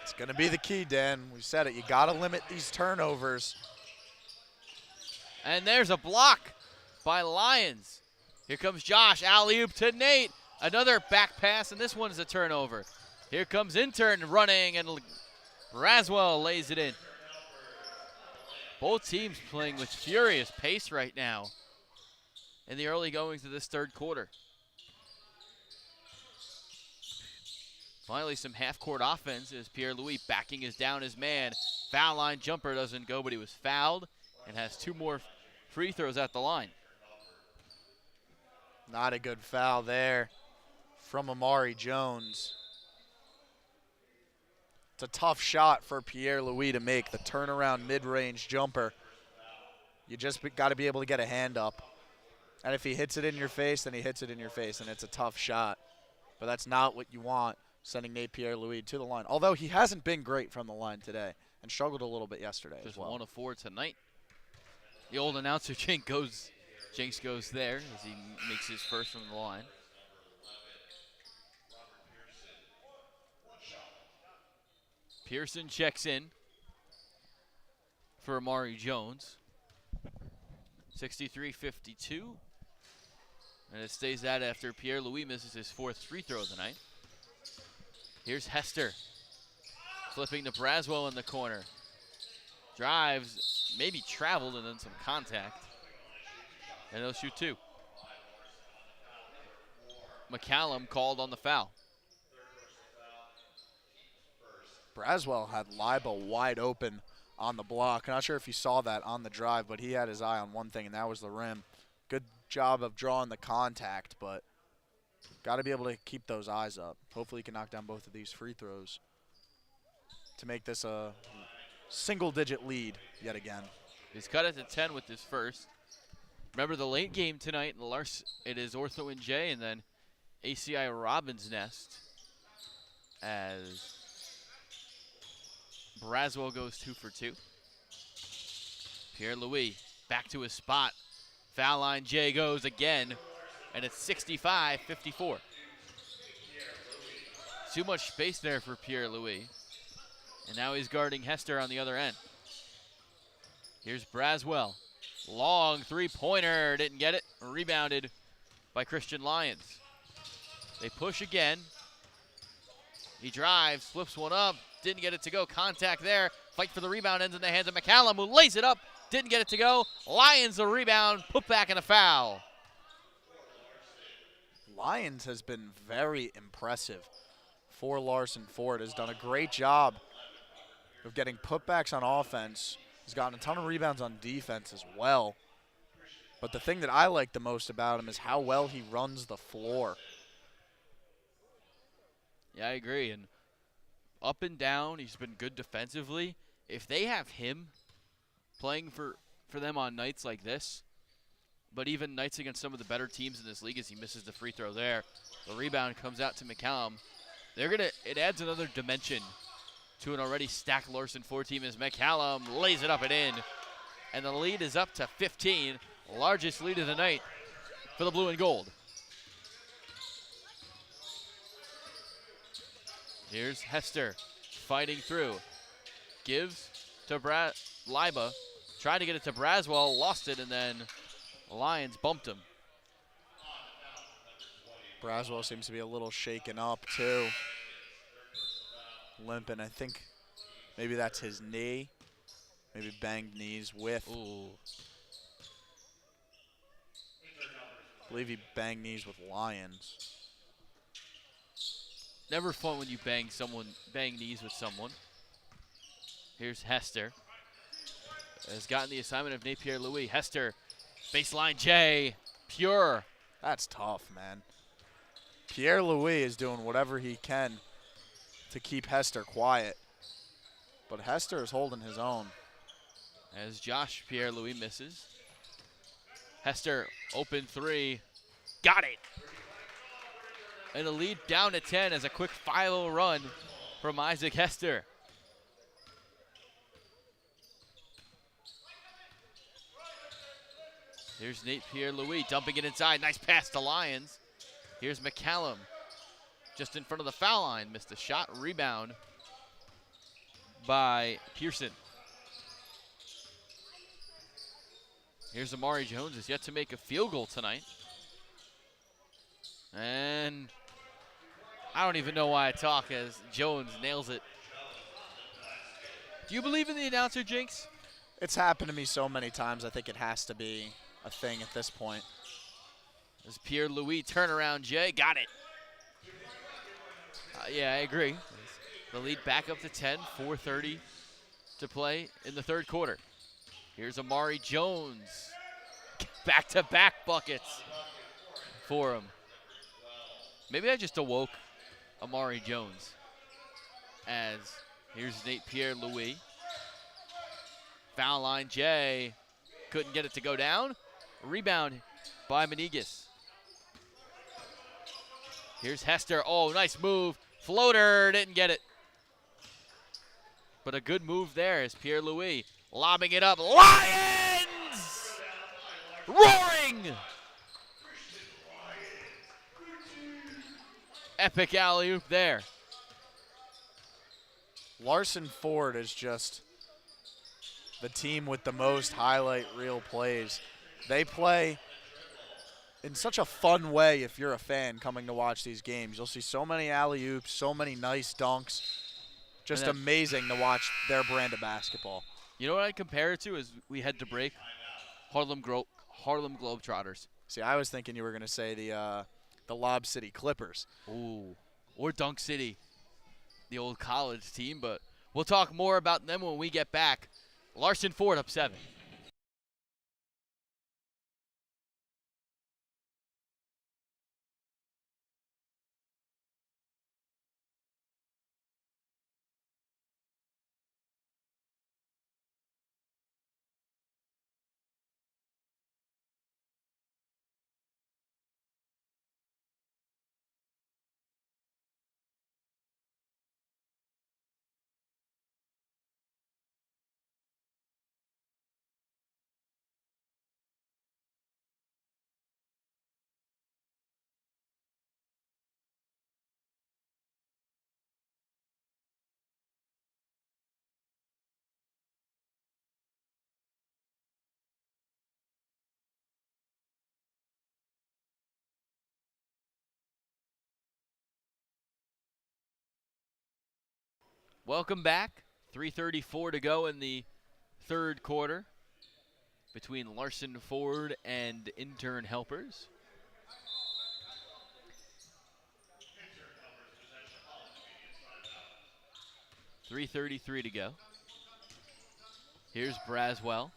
It's going to be the key, Dan. We said it. You got to limit these turnovers. And there's a block by Lyons. Here comes Josh, alley-oop to Nate. Another back pass, and this one's a turnover. Here comes Intern running, and Braswell lays it in. Both teams playing with furious pace right now in the early goings of this third quarter. Finally, some half-court offense as Pierre-Louis backing down his man. Foul line jumper doesn't go, but he was fouled and has 2 more free throws at the line. Not a good foul there from Amari Jones. It's a tough shot for Pierre-Louis to make, the turnaround mid-range jumper. You just got to be able to get a hand up. And if he hits it in your face, then he hits it in your face, and it's a tough shot. But that's not what you want, sending Nate Pierre-Louis to the line. Although he hasn't been great from the line today and struggled a little bit yesterday Just as well. 1 of 4 tonight. The old announcer Jinx goes there as he makes his first from the line. Pearson checks in for Amari Jones. 63-52. And it stays that after Pierre-Louis misses his 4th free throw of the night. Here's Hester. Flipping to Braswell in the corner. Drives, maybe traveled, and then some contact. And they'll shoot 2. McCallum called on the foul. Braswell had Liba wide open on the block. Not sure if you saw that on the drive, but he had his eye on one thing, and that was the rim. Good job of drawing the contact, but got to be able to keep those eyes up. Hopefully he can knock down both of these free throws to make this a single-digit lead yet again. He's cut it to 10 with his first. Remember the late game tonight, it is Ortho and J, and then ACI Robin's Nest as Braswell goes 2 for 2. Pierre-Louis back to his spot. Foul line, Jay goes again, and it's 65-54. Too much space there for Pierre-Louis. And now he's guarding Hester on the other end. Here's Braswell. Long three-pointer, didn't get it. Rebounded by Christian Lyons. They push again. He drives, flips one up, didn't get it to go. Contact there. Fight for the rebound, ends in the hands of McCallum, who lays it up, didn't get it to go. Lyons the rebound, put back and a foul. Lyons has been very impressive for Larson. Ford has done a great job of getting putbacks on offense. He's gotten a ton of rebounds on defense as well. But the thing that I like the most about him is how well he runs the floor. Yeah, I agree. And up and down, he's been good defensively. If they have him playing for them on nights like this, but even nights against some of the better teams in this league as he misses the free throw there, the rebound comes out to McCallum. It adds another dimension to an already stacked Larson 4 team as McCallum lays it up and in. And the lead is up to 15, largest lead of the night for the blue and gold. Here's Hester fighting through. Gives to Liba. Tried to get it to Braswell, lost it, and then Lyons bumped him. Braswell seems to be a little shaken up too. Limping, I think maybe that's his knee. Maybe banged knees with. Ooh. I believe he banged knees with Lyons. Never fun when you bang knees with someone. Here's Hester. Has gotten the assignment of Nate Pierre-Louis. Hester, baseline J, pure. That's tough, man. Pierre-Louis is doing whatever he can to keep Hester quiet. But Hester is holding his own. As Josh Pierre-Louis misses. Hester, open three. Got it. And a lead down to 10 as a quick 5-0 run from Isaac Hester. Here's Nate Pierre-Louis dumping it inside. Nice pass to Lyons. Here's McCallum. Just in front of the foul line. Missed a shot. Rebound by Pearson. Here's Amari Jones, is yet to make a field goal tonight. And I don't even know why I talk as Jones nails it. Do you believe in the announcer jinx? It's happened to me so many times, I think it has to be a thing at this point. As Pierre-Louis turnaround Jay, got it. Yeah, I agree. The lead back up to 10, 4:30 to play in the third quarter. Here's Amari Jones. Back-to-back buckets for him. Maybe I just awoke Amari Jones. As here's Nate Pierre-Louis. Foul line Jay. Couldn't get it to go down. Rebound by Menegas. Here's Hester. Oh, nice move. Floater, didn't get it. But a good move there is Pierre-Louis lobbing it up. Lions! Roaring! Epic alley-oop there. Larson Ford is just the team with the most highlight reel plays. They play in such a fun way if you're a fan coming to watch these games. You'll see so many alley-oops, so many nice dunks. Just amazing to watch their brand of basketball. You know what I compare it to is we had to break Harlem Globetrotters. See, I was thinking you were going to say the Lob City Clippers. Ooh, or Dunk City, the old college team, but we'll talk more about them when we get back. Larson Ford up 7. Welcome back. 3:34 to go in the third quarter between Larson Ford and Intern Helpers. .333 to go. Here's Braswell.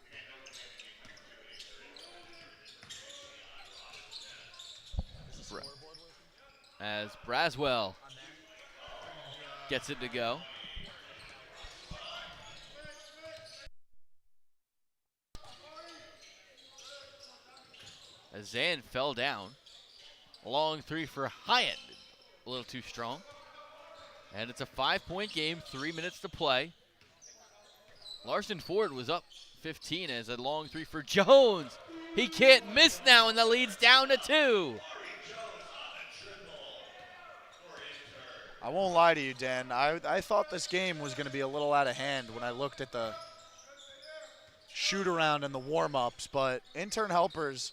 As Braswell gets it to go. As Zan fell down. A long 3 for Hyatt. A little too strong. And it's a 5-point game, 3 minutes to play. Larson Ford was up 15 as a long 3 for Jones. He can't miss now, and the lead's down to 2. I won't lie to you, Dan. I thought this game was going to be a little out of hand when I looked at the shoot-around and the warm-ups, but Intern Helpers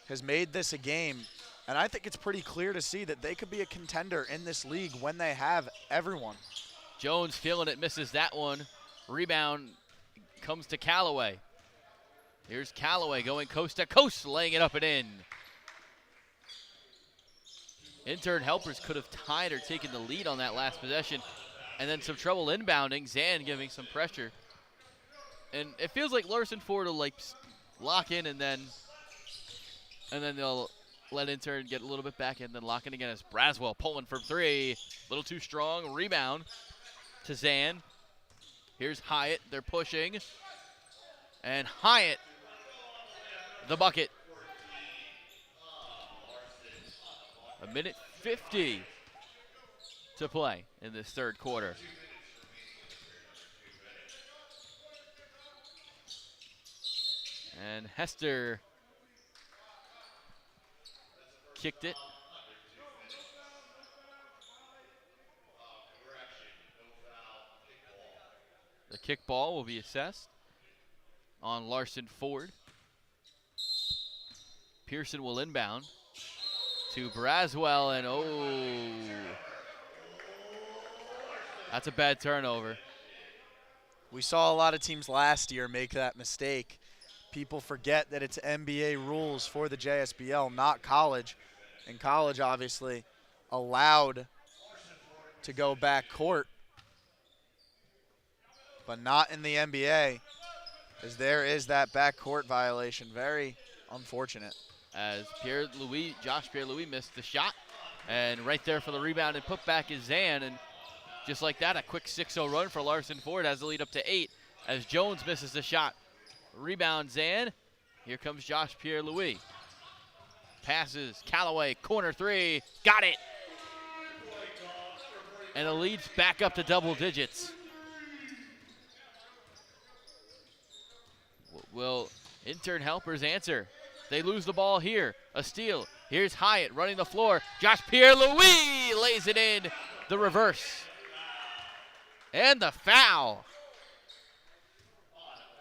has made this a game, and I think it's pretty clear to see that they could be a contender in this league when they have everyone. Jones feeling it, misses that one. Rebound comes to Callaway. Here's Callaway going coast to coast, laying it up and in. Intern Helpers could have tied or taken the lead on that last possession, and then some trouble inbounding. Zan giving some pressure. And it feels like Larson Ford will like lock in and then they'll let Intern get a little bit back and then lock in again as Braswell pulling for 3. A little too strong. Rebound to Zan. Here's Hyatt. They're pushing. And Hyatt, the bucket. A minute 50 to play in this third quarter. And Hester kicked it. The kickball will be assessed on Larson Ford. Pearson will inbound to Braswell, and that's a bad turnover. We saw a lot of teams last year make that mistake. People forget that it's NBA rules for the JSBL, not college. And college, obviously, allowed to go back court, but not in the NBA, as there is that backcourt violation. Very unfortunate. As Josh Pierre-Louis missed the shot, and right there for the rebound and putback is Zan, and just like that, a quick 6-0 run for Larson Ford has the lead up to 8 as Jones misses the shot. Rebound Zan. Here comes Josh Pierre-Louis. Passes Callaway, corner 3, got it. And the lead's back up to double digits. Will Intern Helpers answer? They lose the ball here. A steal. Here's Hyatt running the floor. Josh Pierre-Louis lays it in. The reverse. And the foul.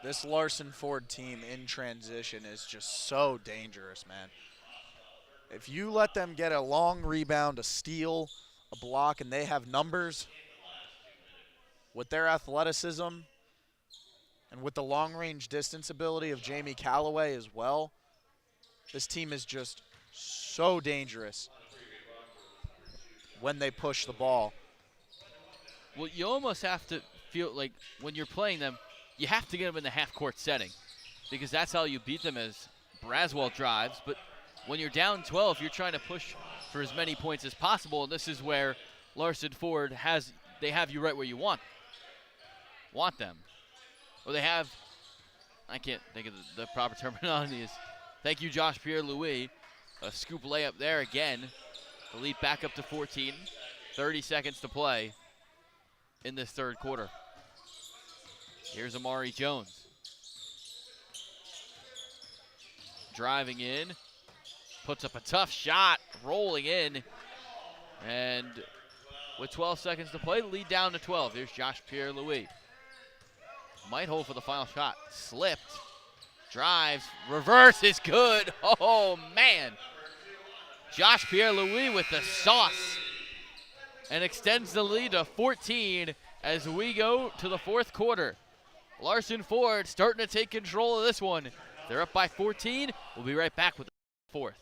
This Larson Ford team in transition is just so dangerous, man. If you let them get a long rebound, a steal, a block, and they have numbers, with their athleticism and with the long-range distance ability of Jamie Calloway as well, this team is just so dangerous when they push the ball. Well, you almost have to feel like when you're playing them, you have to get them in the half-court setting because that's how you beat them as Braswell drives. But when you're down 12, you're trying to push for as many points as possible, and this is where Larson Ford they have you right where you want them. Or they have, I can't think of the proper terminology is, thank you, Josh Pierre-Louis. A scoop layup there again. The lead back up to 14. 30 seconds to play in this third quarter. Here's Amari Jones. Driving in. Puts up a tough shot. Rolling in. And with 12 seconds to play, the lead down to 12. Here's Josh Pierre-Louis. Might hold for the final shot. Slipped. Drives. Reverse is good. Oh, man. Josh Pierre-Louis with the sauce. And extends the lead to 14 as we go to the fourth quarter. Larson Ford starting to take control of this one. They're up by 14. We'll be right back with the fourth.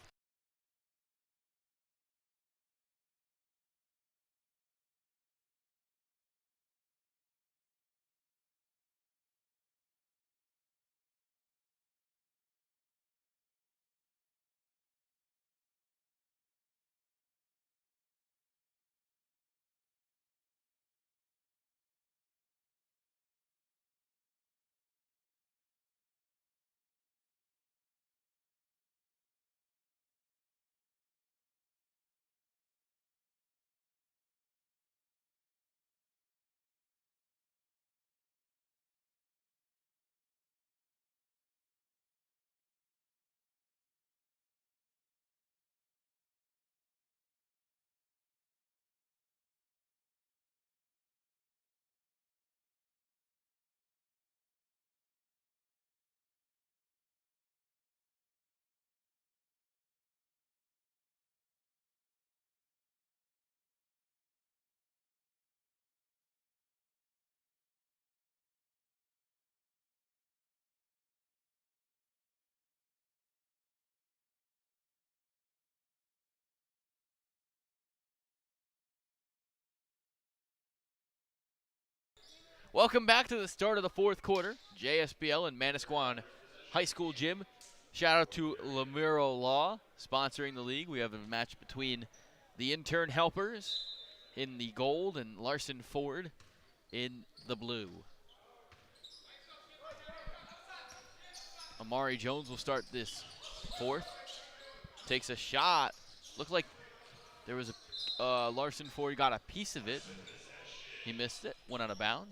Welcome back to the start of the fourth quarter. JSBL and Manasquan High School Gym. Shout out to Lamuro Law sponsoring the league. We have a match between the Intern Helpers in the gold and Larson Ford in the blue. Amari Jones will start this fourth. Takes a shot. Looked like there was a Larson Ford got a piece of it. He missed it. Went out of bounds.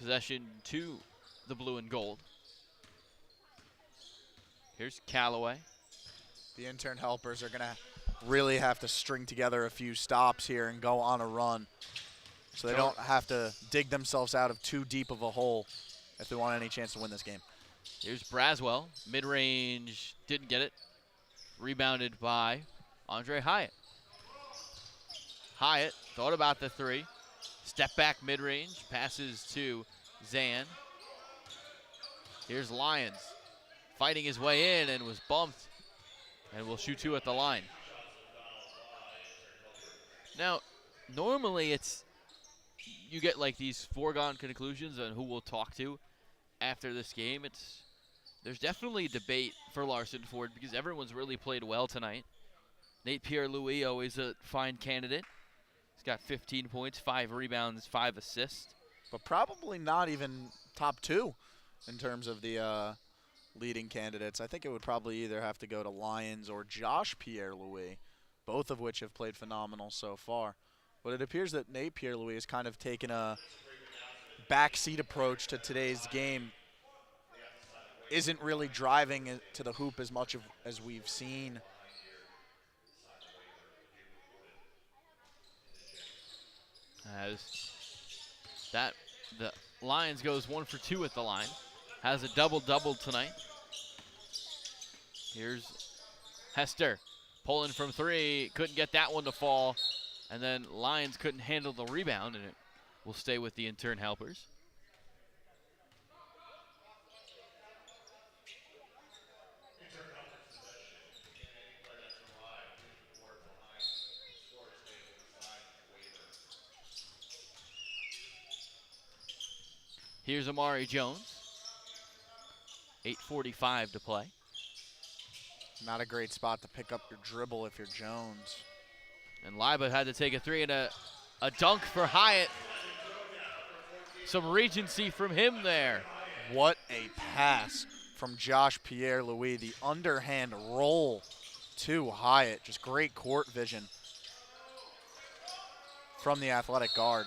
Possession to the blue and gold. Here's Callaway. The Intern Helpers are going to really have to string together a few stops here and go on a run so they don't have to dig themselves out of too deep of a hole if they want any chance to win this game. Here's Braswell. Mid-range, didn't get it. Rebounded by Andre Hyatt. Hyatt thought about the three. Step back mid-range, passes to Zan. Here's Lyons, fighting his way in and was bumped, and will shoot two at the line. Now, normally you get like these foregone conclusions on who we'll talk to after this game. There's definitely a debate for Larson Ford because everyone's really played well tonight. Nate Pierre-Louis, always a fine candidate. He's got 15 points, 5 rebounds, 5 assists. But probably not even top two in terms of the leading candidates. I think it would probably either have to go to Lyons or Josh Pierre-Louis, both of which have played phenomenal so far. But it appears that Nate Pierre-Louis has kind of taken a backseat approach to today's game. Isn't really driving it to the hoop as much as we've seen. As That the Lions goes 1 for 2 at the line. Has a double-double tonight. Here's Hester pulling from 3. Couldn't get that one to fall. And then Lions couldn't handle the rebound, and it will stay with the intern helpers. Here's Amari Jones. 8:45 to play. Not a great spot to pick up your dribble if you're Jones. And Liba had to take a 3 and a dunk for Hyatt. Some regency from him there. What a pass from Josh Pierre-Louis. The underhand roll to Hyatt. Just great court vision from the athletic guard.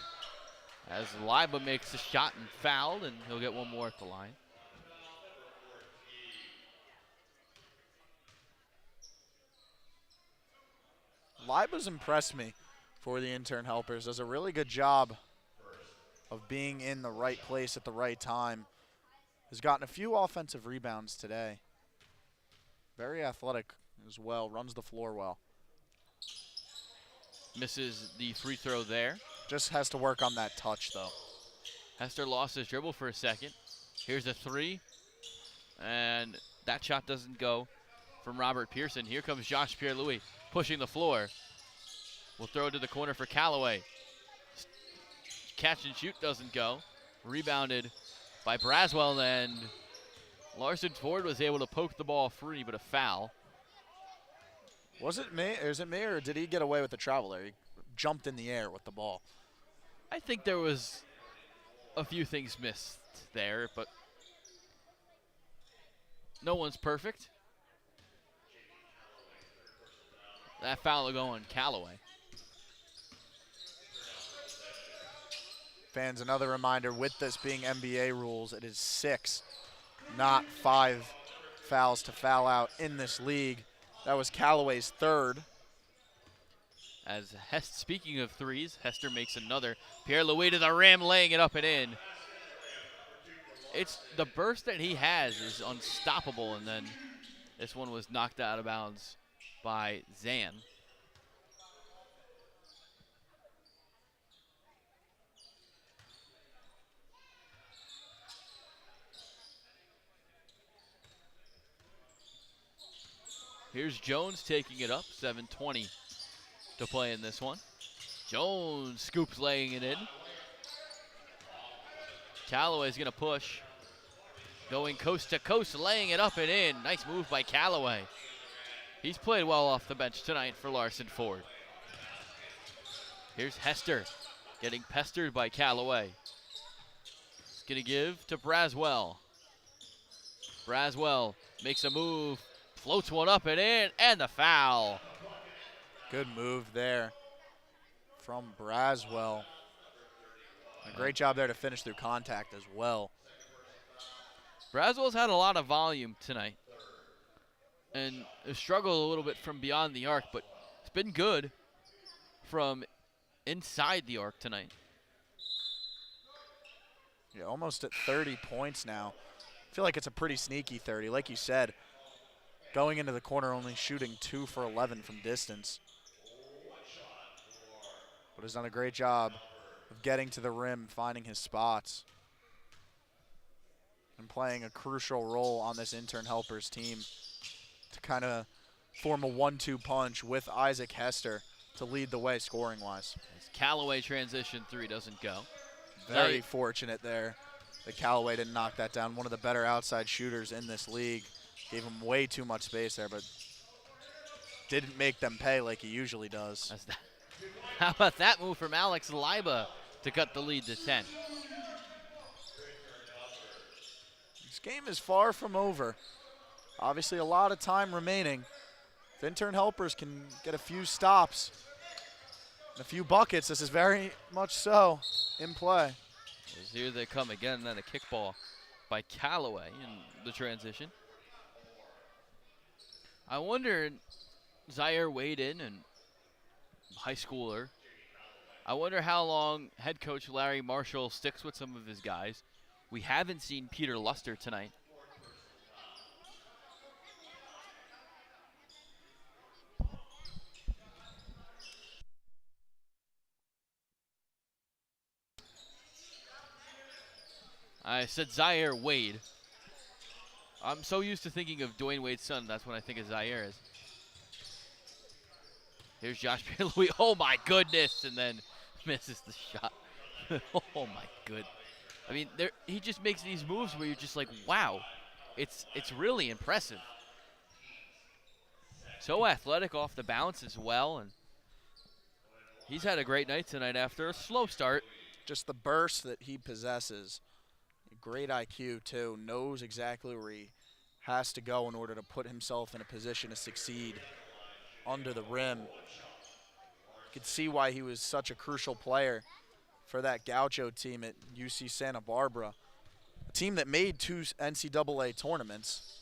As Liba makes the shot and fouled, and he'll get one more at the line. Liba's impressed me for the intern helpers. Does a really good job of being in the right place at the right time. Has gotten a few offensive rebounds today. Very athletic as well, runs the floor well. Misses the free throw there. Just has to work on that touch though. Hester lost his dribble for a second. Here's a 3, and that shot doesn't go from Robert Pearson. Here comes Josh Pierre-Louis pushing the floor. We'll throw it to the corner for Callaway. Catch and shoot doesn't go. Rebounded by Braswell, and Larson Ford was able to poke the ball free, but a foul. Was it me? Is it me, or did he get away with the travel there? He jumped in the air with the ball. I think there was a few things missed there, but no one's perfect. That foul will go on Callaway. Fans, another reminder, with this being NBA rules, it is 6, not 5 fouls to foul out in this league. That was Callaway's 3rd. As speaking of 3s, Hester makes another. Pierre-Louis to the rim, laying it up and in. It's the burst that he has is unstoppable, and then this one was knocked out of bounds by Zan. Here's Jones taking it up, 7:20 to play in this one. Jones scoops, laying it in. Callaway's gonna push. Going coast to coast, laying it up and in. Nice move by Callaway. He's played well off the bench tonight for Larson Ford. Here's Hester getting pestered by Callaway. He's gonna give to Braswell. Braswell makes a move, floats one up and in, and the foul. Good move there from Braswell. A great job there to finish through contact as well. Braswell's had a lot of volume tonight and has struggled a little bit from beyond the arc, but it's been good from inside the arc tonight. Yeah, almost at 30 points now. I feel like it's a pretty sneaky 30. Like you said, going into the corner, only shooting 2 for 11 from distance. But has done a great job of getting to the rim, finding his spots, and playing a crucial role on this intern helpers team to kind of form a 1-2 punch with Isaac Hester to lead the way scoring-wise. As Callaway transition 3 doesn't go. Very fortunate there that Callaway didn't knock that down. One of the better outside shooters in this league. Gave him way too much space there, but didn't make them pay like he usually does. How about that move from Alex Liba to cut the lead to 10? This game is far from over. Obviously a lot of time remaining. If intern helpers can get a few stops and a few buckets, this is very much so in play. As here they come again, and then a kickball by Callaway in the transition. I wonder, Zaire weighed in, and high schooler, I wonder how long head coach Larry Marshall sticks with some of his guys. We haven't seen Peter Luster tonight. I said Zaire Wade. I'm so used to thinking of Dwayne Wade's son. That's what I think of Zaire as. Here's Josh Louis. Oh my goodness! And then misses the shot. Oh my good. I mean, he just makes these moves where you're just like, wow, it's really impressive. So athletic off the bounce as well, and he's had a great night tonight after a slow start. Just the burst that he possesses. Great IQ, too. Knows exactly where he has to go in order to put himself in a position to succeed under the rim. You could see why he was such a crucial player for that Gaucho team at UC Santa Barbara, a team that made 2 NCAA tournaments.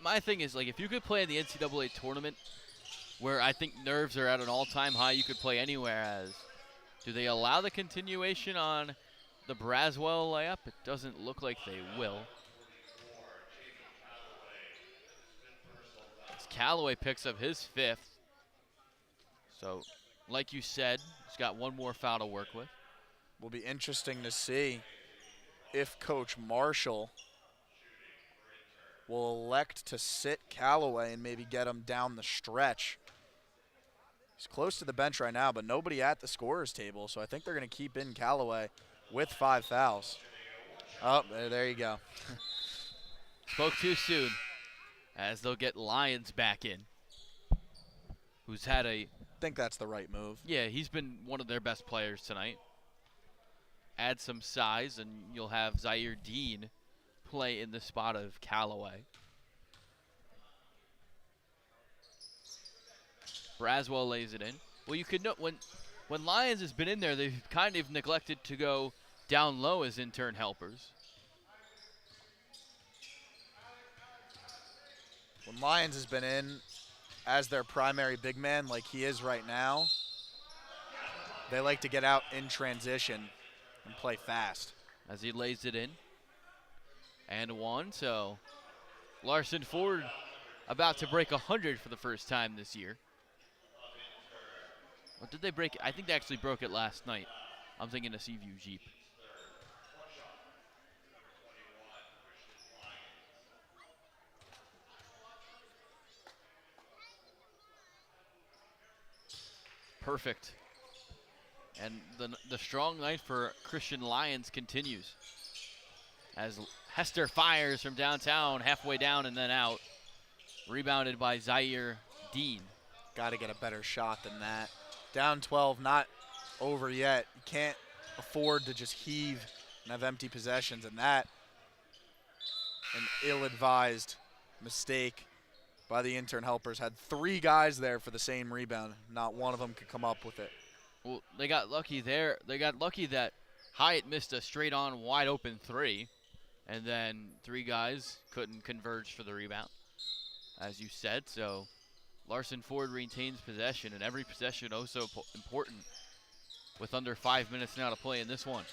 My thing is, like, if you could play in the NCAA tournament, where I think nerves are at an all-time high, you could play anywhere as. Do they allow the continuation on the Braswell layup? It doesn't look like they will. As Callaway picks up his 5th. So, like you said, he's got one more foul to work with. Will be interesting to see if Coach Marshall will elect to sit Callaway and maybe get him down the stretch. He's close to the bench right now, but nobody at the scorer's table, so I think they're going to keep in Callaway with 5 fouls. Oh, there you go. Spoke too soon, as they'll get Lyons back in, who's had a... I think that's the right move. Yeah, he's been one of their best players tonight. Add some size, and you'll have Zaire Dean play in the spot of Callaway. Braswell lays it in. Well, you could know when Lyons has been in there, they've kind of neglected to go down low as intern helpers. When Lyons has been in as their primary big man like he is right now, they like to get out in transition and play fast. As he lays it in. And one, so Larson Ford about to break 100 for the first time this year. Or did they break it? I think they actually broke it last night. I'm thinking of Seaview Jeep. Perfect. And the strong night for Christian Lyons continues. As Hester fires from downtown, halfway down and then out. Rebounded by Zaire Dean. Got to get a better shot than that. Down 12, not over yet. You can't afford to just heave and have empty possessions, and that an ill-advised mistake by the intern helpers. Had 3 guys there for the same rebound. Not one of them could come up with it. Well, they got lucky there. They got lucky that Hyatt missed a straight-on, wide-open 3, and then 3 guys couldn't converge for the rebound, as you said. So Larson Ford retains possession, and every possession oh so important with under 5 minutes now to play in this one.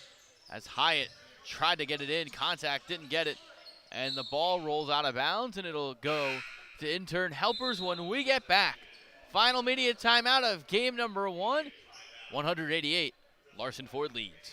As Hyatt tried to get it in, contact, didn't get it, and the ball rolls out of bounds, and it'll go to intern helpers when we get back. Final media timeout of game number 1, 188. Larson Ford leads.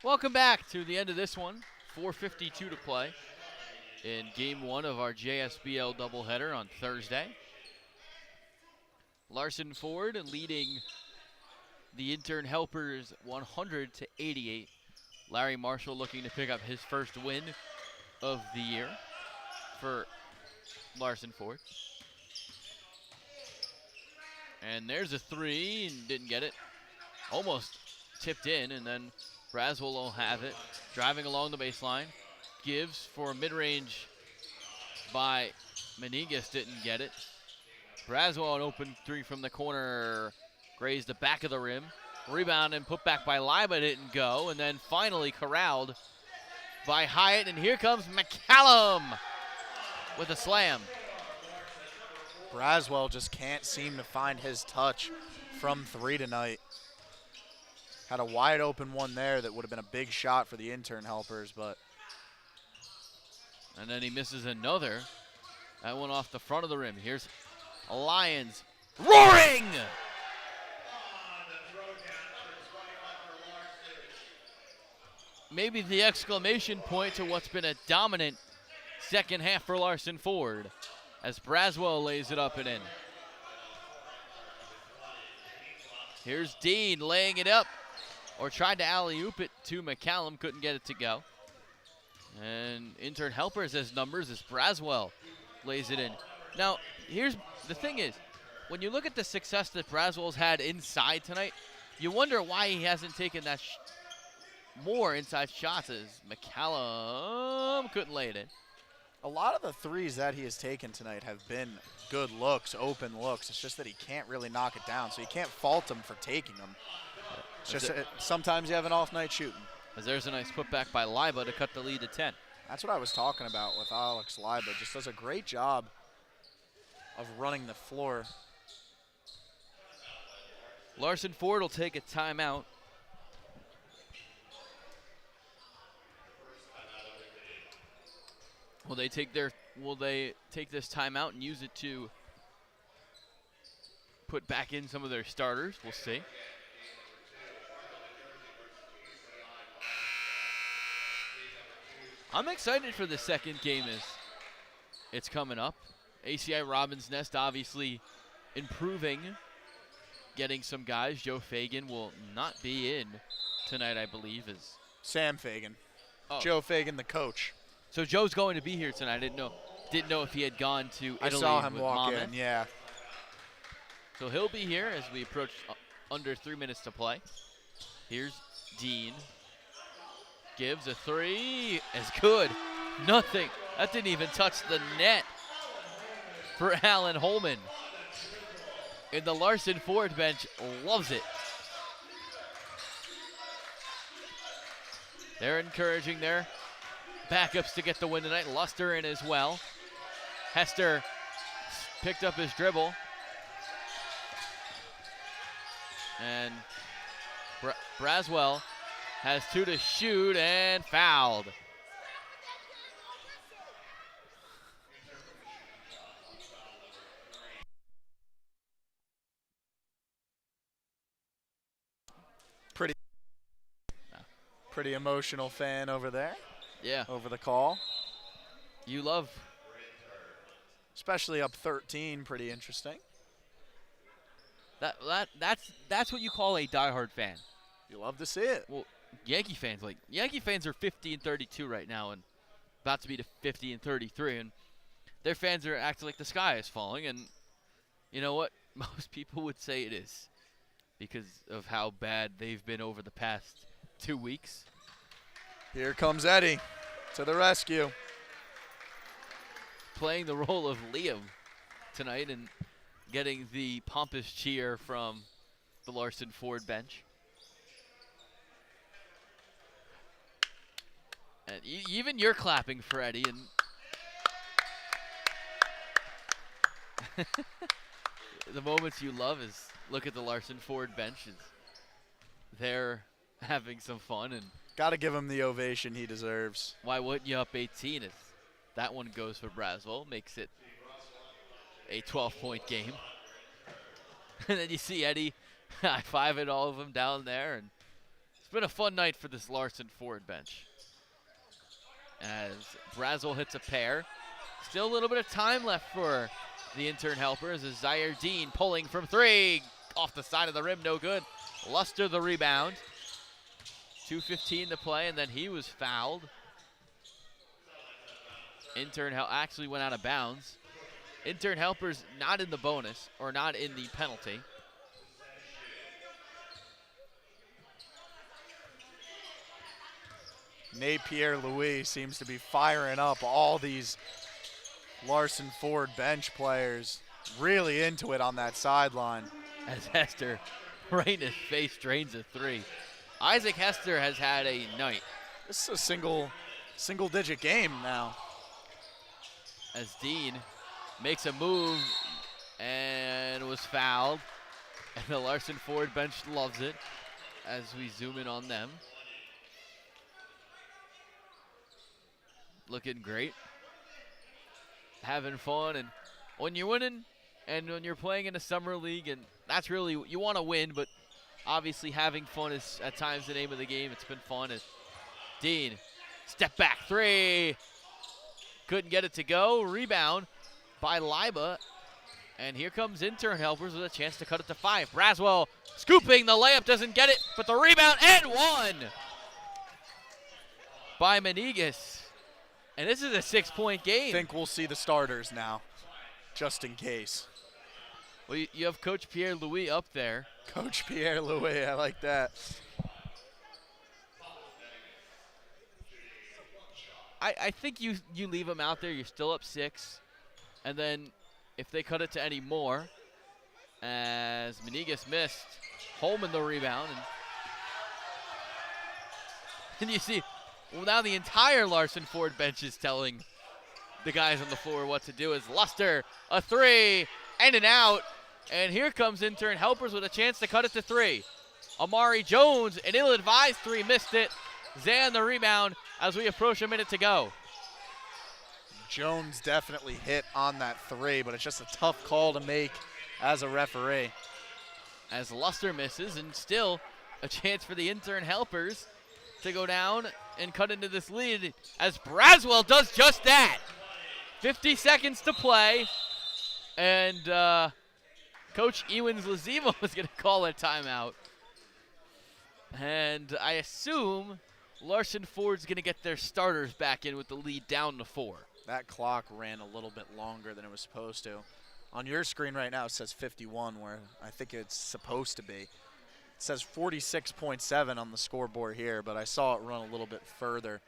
Welcome back to the end of this one. 4:52 to play in Game 1 of our JSBL doubleheader on Thursday. Larson Ford leading the Intern Helpers 100-88. Larry Marshall looking to pick up his first win of the year for Larson Ford. And there's a three, and didn't get it. Almost tipped in, and then Braswell will have it. Driving along the baseline. Gives for a mid-range by Menegas, didn't get it. Braswell an open three from the corner. Grazed the back of the rim. Rebound and put back by Liba, didn't go. And then finally corralled by Hyatt, and here comes McCallum with a slam. Braswell just can't seem to find his touch from three tonight. Had a wide open one there that would have been a big shot for the Intern Helpers, but. And then he misses another. That one off the front of the rim. Here's Lions roaring! Maybe the exclamation point to what's been a dominant second half for Larson Ford as Braswell lays it up and in. Here's Dean laying it up, or tried to alley-oop it to McCallum, couldn't get it to go. And Intern Helpers has numbers as Braswell lays it in. Now, here's the thing is, when you look at the success that Braswell's had inside tonight, you wonder why he hasn't taken that more inside shots as McCallum couldn't lay it in. A lot of the threes that he has taken tonight have been good looks, open looks. It's just that he can't really knock it down, so you can't fault him for taking them. It's just sometimes you have an off night shooting. As there's a nice putback by Liba to cut the lead to 10. That's what I was talking about with Alex Liba. Just does a great job of running the floor. Larson Ford will take a timeout. Will they take this timeout and use it to put back in some of their starters? We'll see. I'm excited for the second game as it's coming up. ACI Robins Nest obviously improving, getting some guys. Joe Fagan will not be in tonight, I believe. Sam Fagan. Oh. Joe Fagan, the coach. So Joe's going to be here tonight. Didn't know if he had gone to Italy. I saw him with walk Monmouth. in, yeah. So he'll be here as we approach under 3 minutes to play. Here's Dean. Gives a three. It's good. Nothing. That didn't even touch the net for Alan Holman. And the Larson Ford bench loves it. They're encouraging their backups to get the win tonight. Luster in as well. Hester picked up his dribble. And Braswell has two to shoot and fouled. Pretty emotional fan over there. Yeah. Over the call. You love. Especially up 13, pretty interesting. That's what you call a diehard fan. You love to see it. Well, Yankee fans are 50-32 right now and about to be to 50-33, and their fans are acting like the sky is falling, and you know what? Most people would say it is because of how bad they've been over the past 2 weeks. Here comes Eddie to the rescue. Playing the role of Liam tonight and getting the pompous cheer from the Larson Ford bench. And even you're clapping for Eddie. And the moments you love is look at the Larson Ford bench. They're having some fun. And got to give him the ovation he deserves. Why wouldn't you up 18? If that one goes for Braswell, makes it a 12-point game. And then you see Eddie high-fiving all of them down there and It's been a fun night for this Larson forward bench. As Braswell hits a pair. Still a little bit of time left for the intern helpers as Zaire Dean pulling from three. Off the side of the rim, no good. Luster the rebound. 2:15 to play, and then he was fouled. Intern actually went out of bounds. Intern helpers not in the bonus, or not in the penalty. Nate Pierre-Louis seems to be firing up all these Larson Ford bench players. Really into it on that sideline. As Hester, right in his face, drains a three. Isaac Hester has had a night. This is a single-digit game now. As Dean makes a move and was fouled. And the Larson Ford bench loves it as we zoom in on them. Looking great. Having fun, and when you're winning and when you're playing in a summer league, and that's really, you want to win, but obviously having fun is at times the name of the game. It's been fun. As Dean, step back three. Couldn't get it to go. Rebound by Liba. And here comes intern helpers with a chance to cut it to 5. Braswell scooping the layup, doesn't get it, but the rebound and one by Menegas. And this is a 6-point game. I think we'll see the starters now, just in case. Well, you have Coach Pierre-Louis up there. Coach Pierre-Louis, I like that. I think you leave him out there. You're still up 6. And then if they cut it to any more, as Menegas missed, Holman the rebound. And you see, well, now the entire Larson Ford bench is telling the guys on the floor what to do. As Luster, a 3, and an out. And here comes intern helpers with a chance to cut it to 3. Amari Jones, an ill-advised 3, missed it. Zan the rebound as we approach a minute to go. Jones definitely hit on that 3, but it's just a tough call to make as a referee. As Luster misses, and still a chance for the intern helpers to go down and cut into this lead as Braswell does just that. 50 seconds to play, and Coach Ewins Lazivo is going to call a timeout. And I assume Larson Ford's going to get their starters back in with the lead down to 4. That clock ran a little bit longer than it was supposed to. On your screen right now it says 51, where I think it's supposed to be. It says 46.7 on the scoreboard here, but I saw it run a little bit further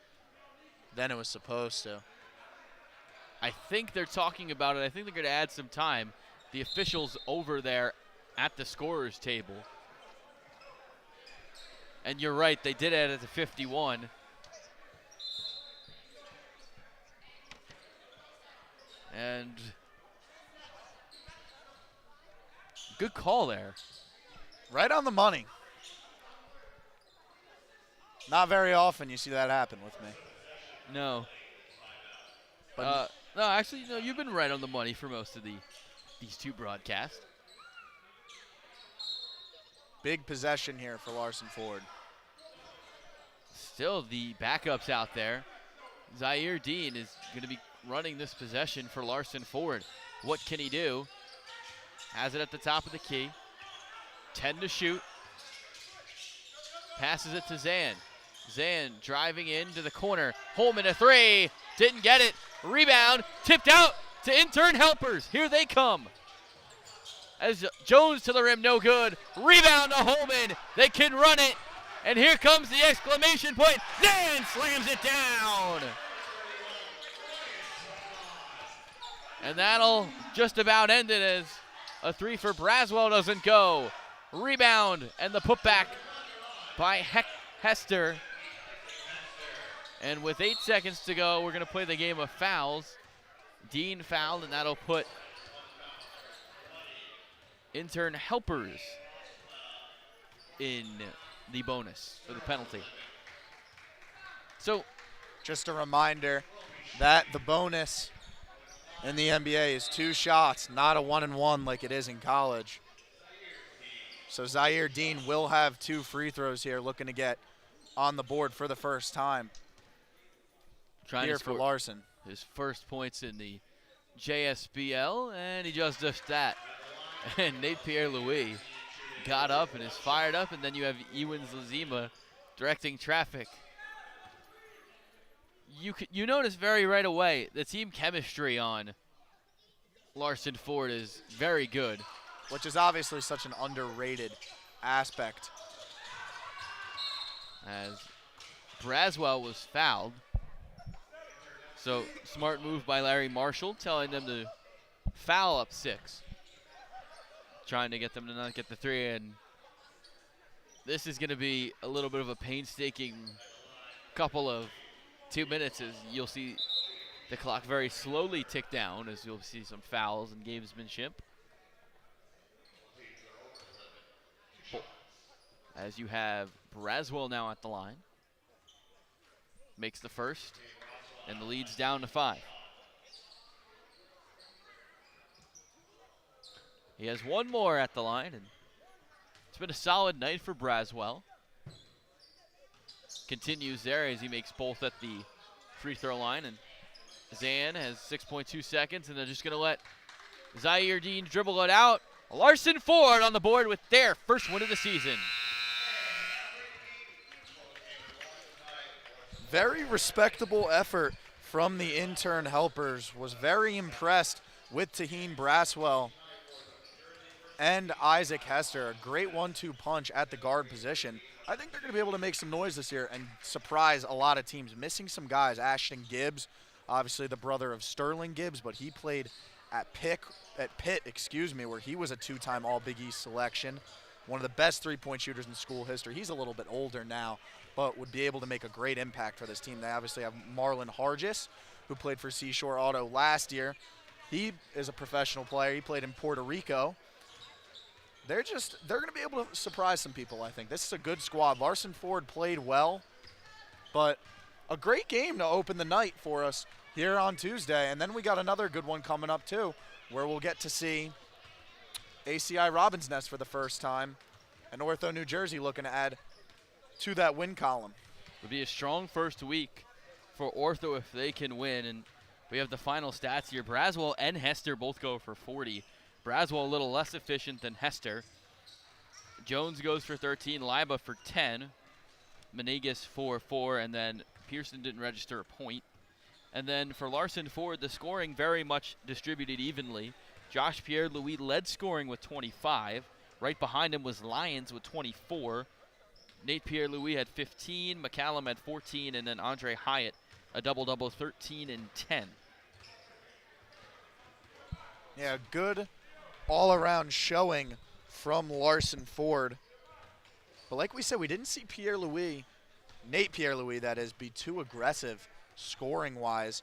than it was supposed to. I think they're talking about it. I think they're going to add some time. The officials over there at the scorer's table. And you're right, they did add it to 51. And good call there. Right on the money. Not very often you see that happen with me. No. But no, actually, no, you've been right on the money for most of these two broadcasts. big possession here for Larson Ford. Still the backups out there. Zaire Dean is going to be running this possession for Larson Ford. What can he do? Has it at the top of the key. 10 to shoot. Passes it to Zan. Zan driving into the corner. Holman a three. Didn't get it. Rebound. Tipped out to intern helpers. Here they come. As Jones to the rim, no good. Rebound to Holman. They can run it. And here comes the exclamation point. Zan slams it down. And that'll just about end it as a three for Braswell doesn't go. Rebound and the putback by Hester. And with 8 seconds to go, we're going to play the game of fouls. Dean fouled, and that'll put intern helpers in the bonus, or the penalty. So, just a reminder that the bonus in the NBA is 2 shots, not a 1-and-1 like it is in college. So Zaire Dean will have 2 free throws here, looking to get on the board for the first time Trying here to for score Larson. his first points in the JSBL, and he just does that. And Nate Pierre-Louis got up and is fired up, and then you have Ewins Lazima directing traffic. You notice very right away the team chemistry on Larson Ford is very good. Which is obviously such an underrated aspect. As Braswell was fouled. So smart move by Larry Marshall, telling them to foul up 6. Trying to get them to not get the 3, and this is going to be a little bit of a painstaking couple of 2 minutes as you'll see the clock very slowly tick down as you'll see some fouls and gamesmanship. As you have Braswell now at the line. Makes the first, and the lead's down to 5. He has one more at the line, and it's been a solid night for Braswell. Continues there as he makes both at the free throw line, and Zan has 6.2 seconds, and they're just going to let Zaire Dean dribble it out. Larson Ford on the board with their first win of the season. Very respectable effort from the intern helpers. Was very impressed with Taheen Braswell and Isaac Hester. A great 1-2 punch at the guard position. I think they're going to be able to make some noise this year and surprise a lot of teams. Missing some guys. Ashton Gibbs, obviously the brother of Sterling Gibbs, but he played at Pitt, where he was a 2-time All-Big East selection. One of the best three-point shooters in school history. He's a little bit older now, but would be able to make a great impact for this team. They obviously have Marlon Hargis, who played for Seashore Auto last year. He is a professional player. He played in Puerto Rico. They're going to be able to surprise some people, I think. This is a good squad. Larson Ford played well, but a great game to open the night for us here on Tuesday. And then we got another good one coming up, too, where we'll get to see ACI Robins Nest for the first time, and Ortho, New Jersey looking to add to that win column. It'll be a strong first week for Ortho if they can win. And we have the final stats here. Braswell and Hester both go for 40. Braswell a little less efficient than Hester. Jones goes for 13, Liba for 10, Menegas for 4, and then Pearson didn't register a point. And then for Larson Ford, the scoring very much distributed evenly. Josh Pierre-Louis led scoring with 25. Right behind him was Lyons with 24. Nate Pierre-Louis had 15, McCallum had 14, and then Andre Hyatt a double-double, 13 and 10. Yeah, good all-around showing from Larson Ford. But like we said, we didn't see Pierre-Louis, Nate Pierre-Louis that is, be too aggressive scoring-wise.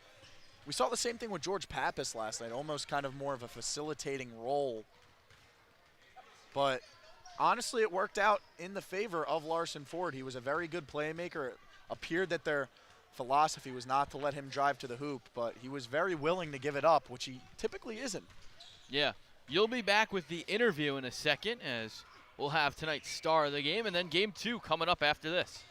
We saw the same thing with George Pappas last night, almost kind of more of a facilitating role. But honestly, it worked out in the favor of Larson Ford. He was a very good playmaker. It appeared that their philosophy was not to let him drive to the hoop, but he was very willing to give it up, which he typically isn't. Yeah, you'll be back with the interview in a second as we'll have tonight's star of the game, and then game 2 coming up after this.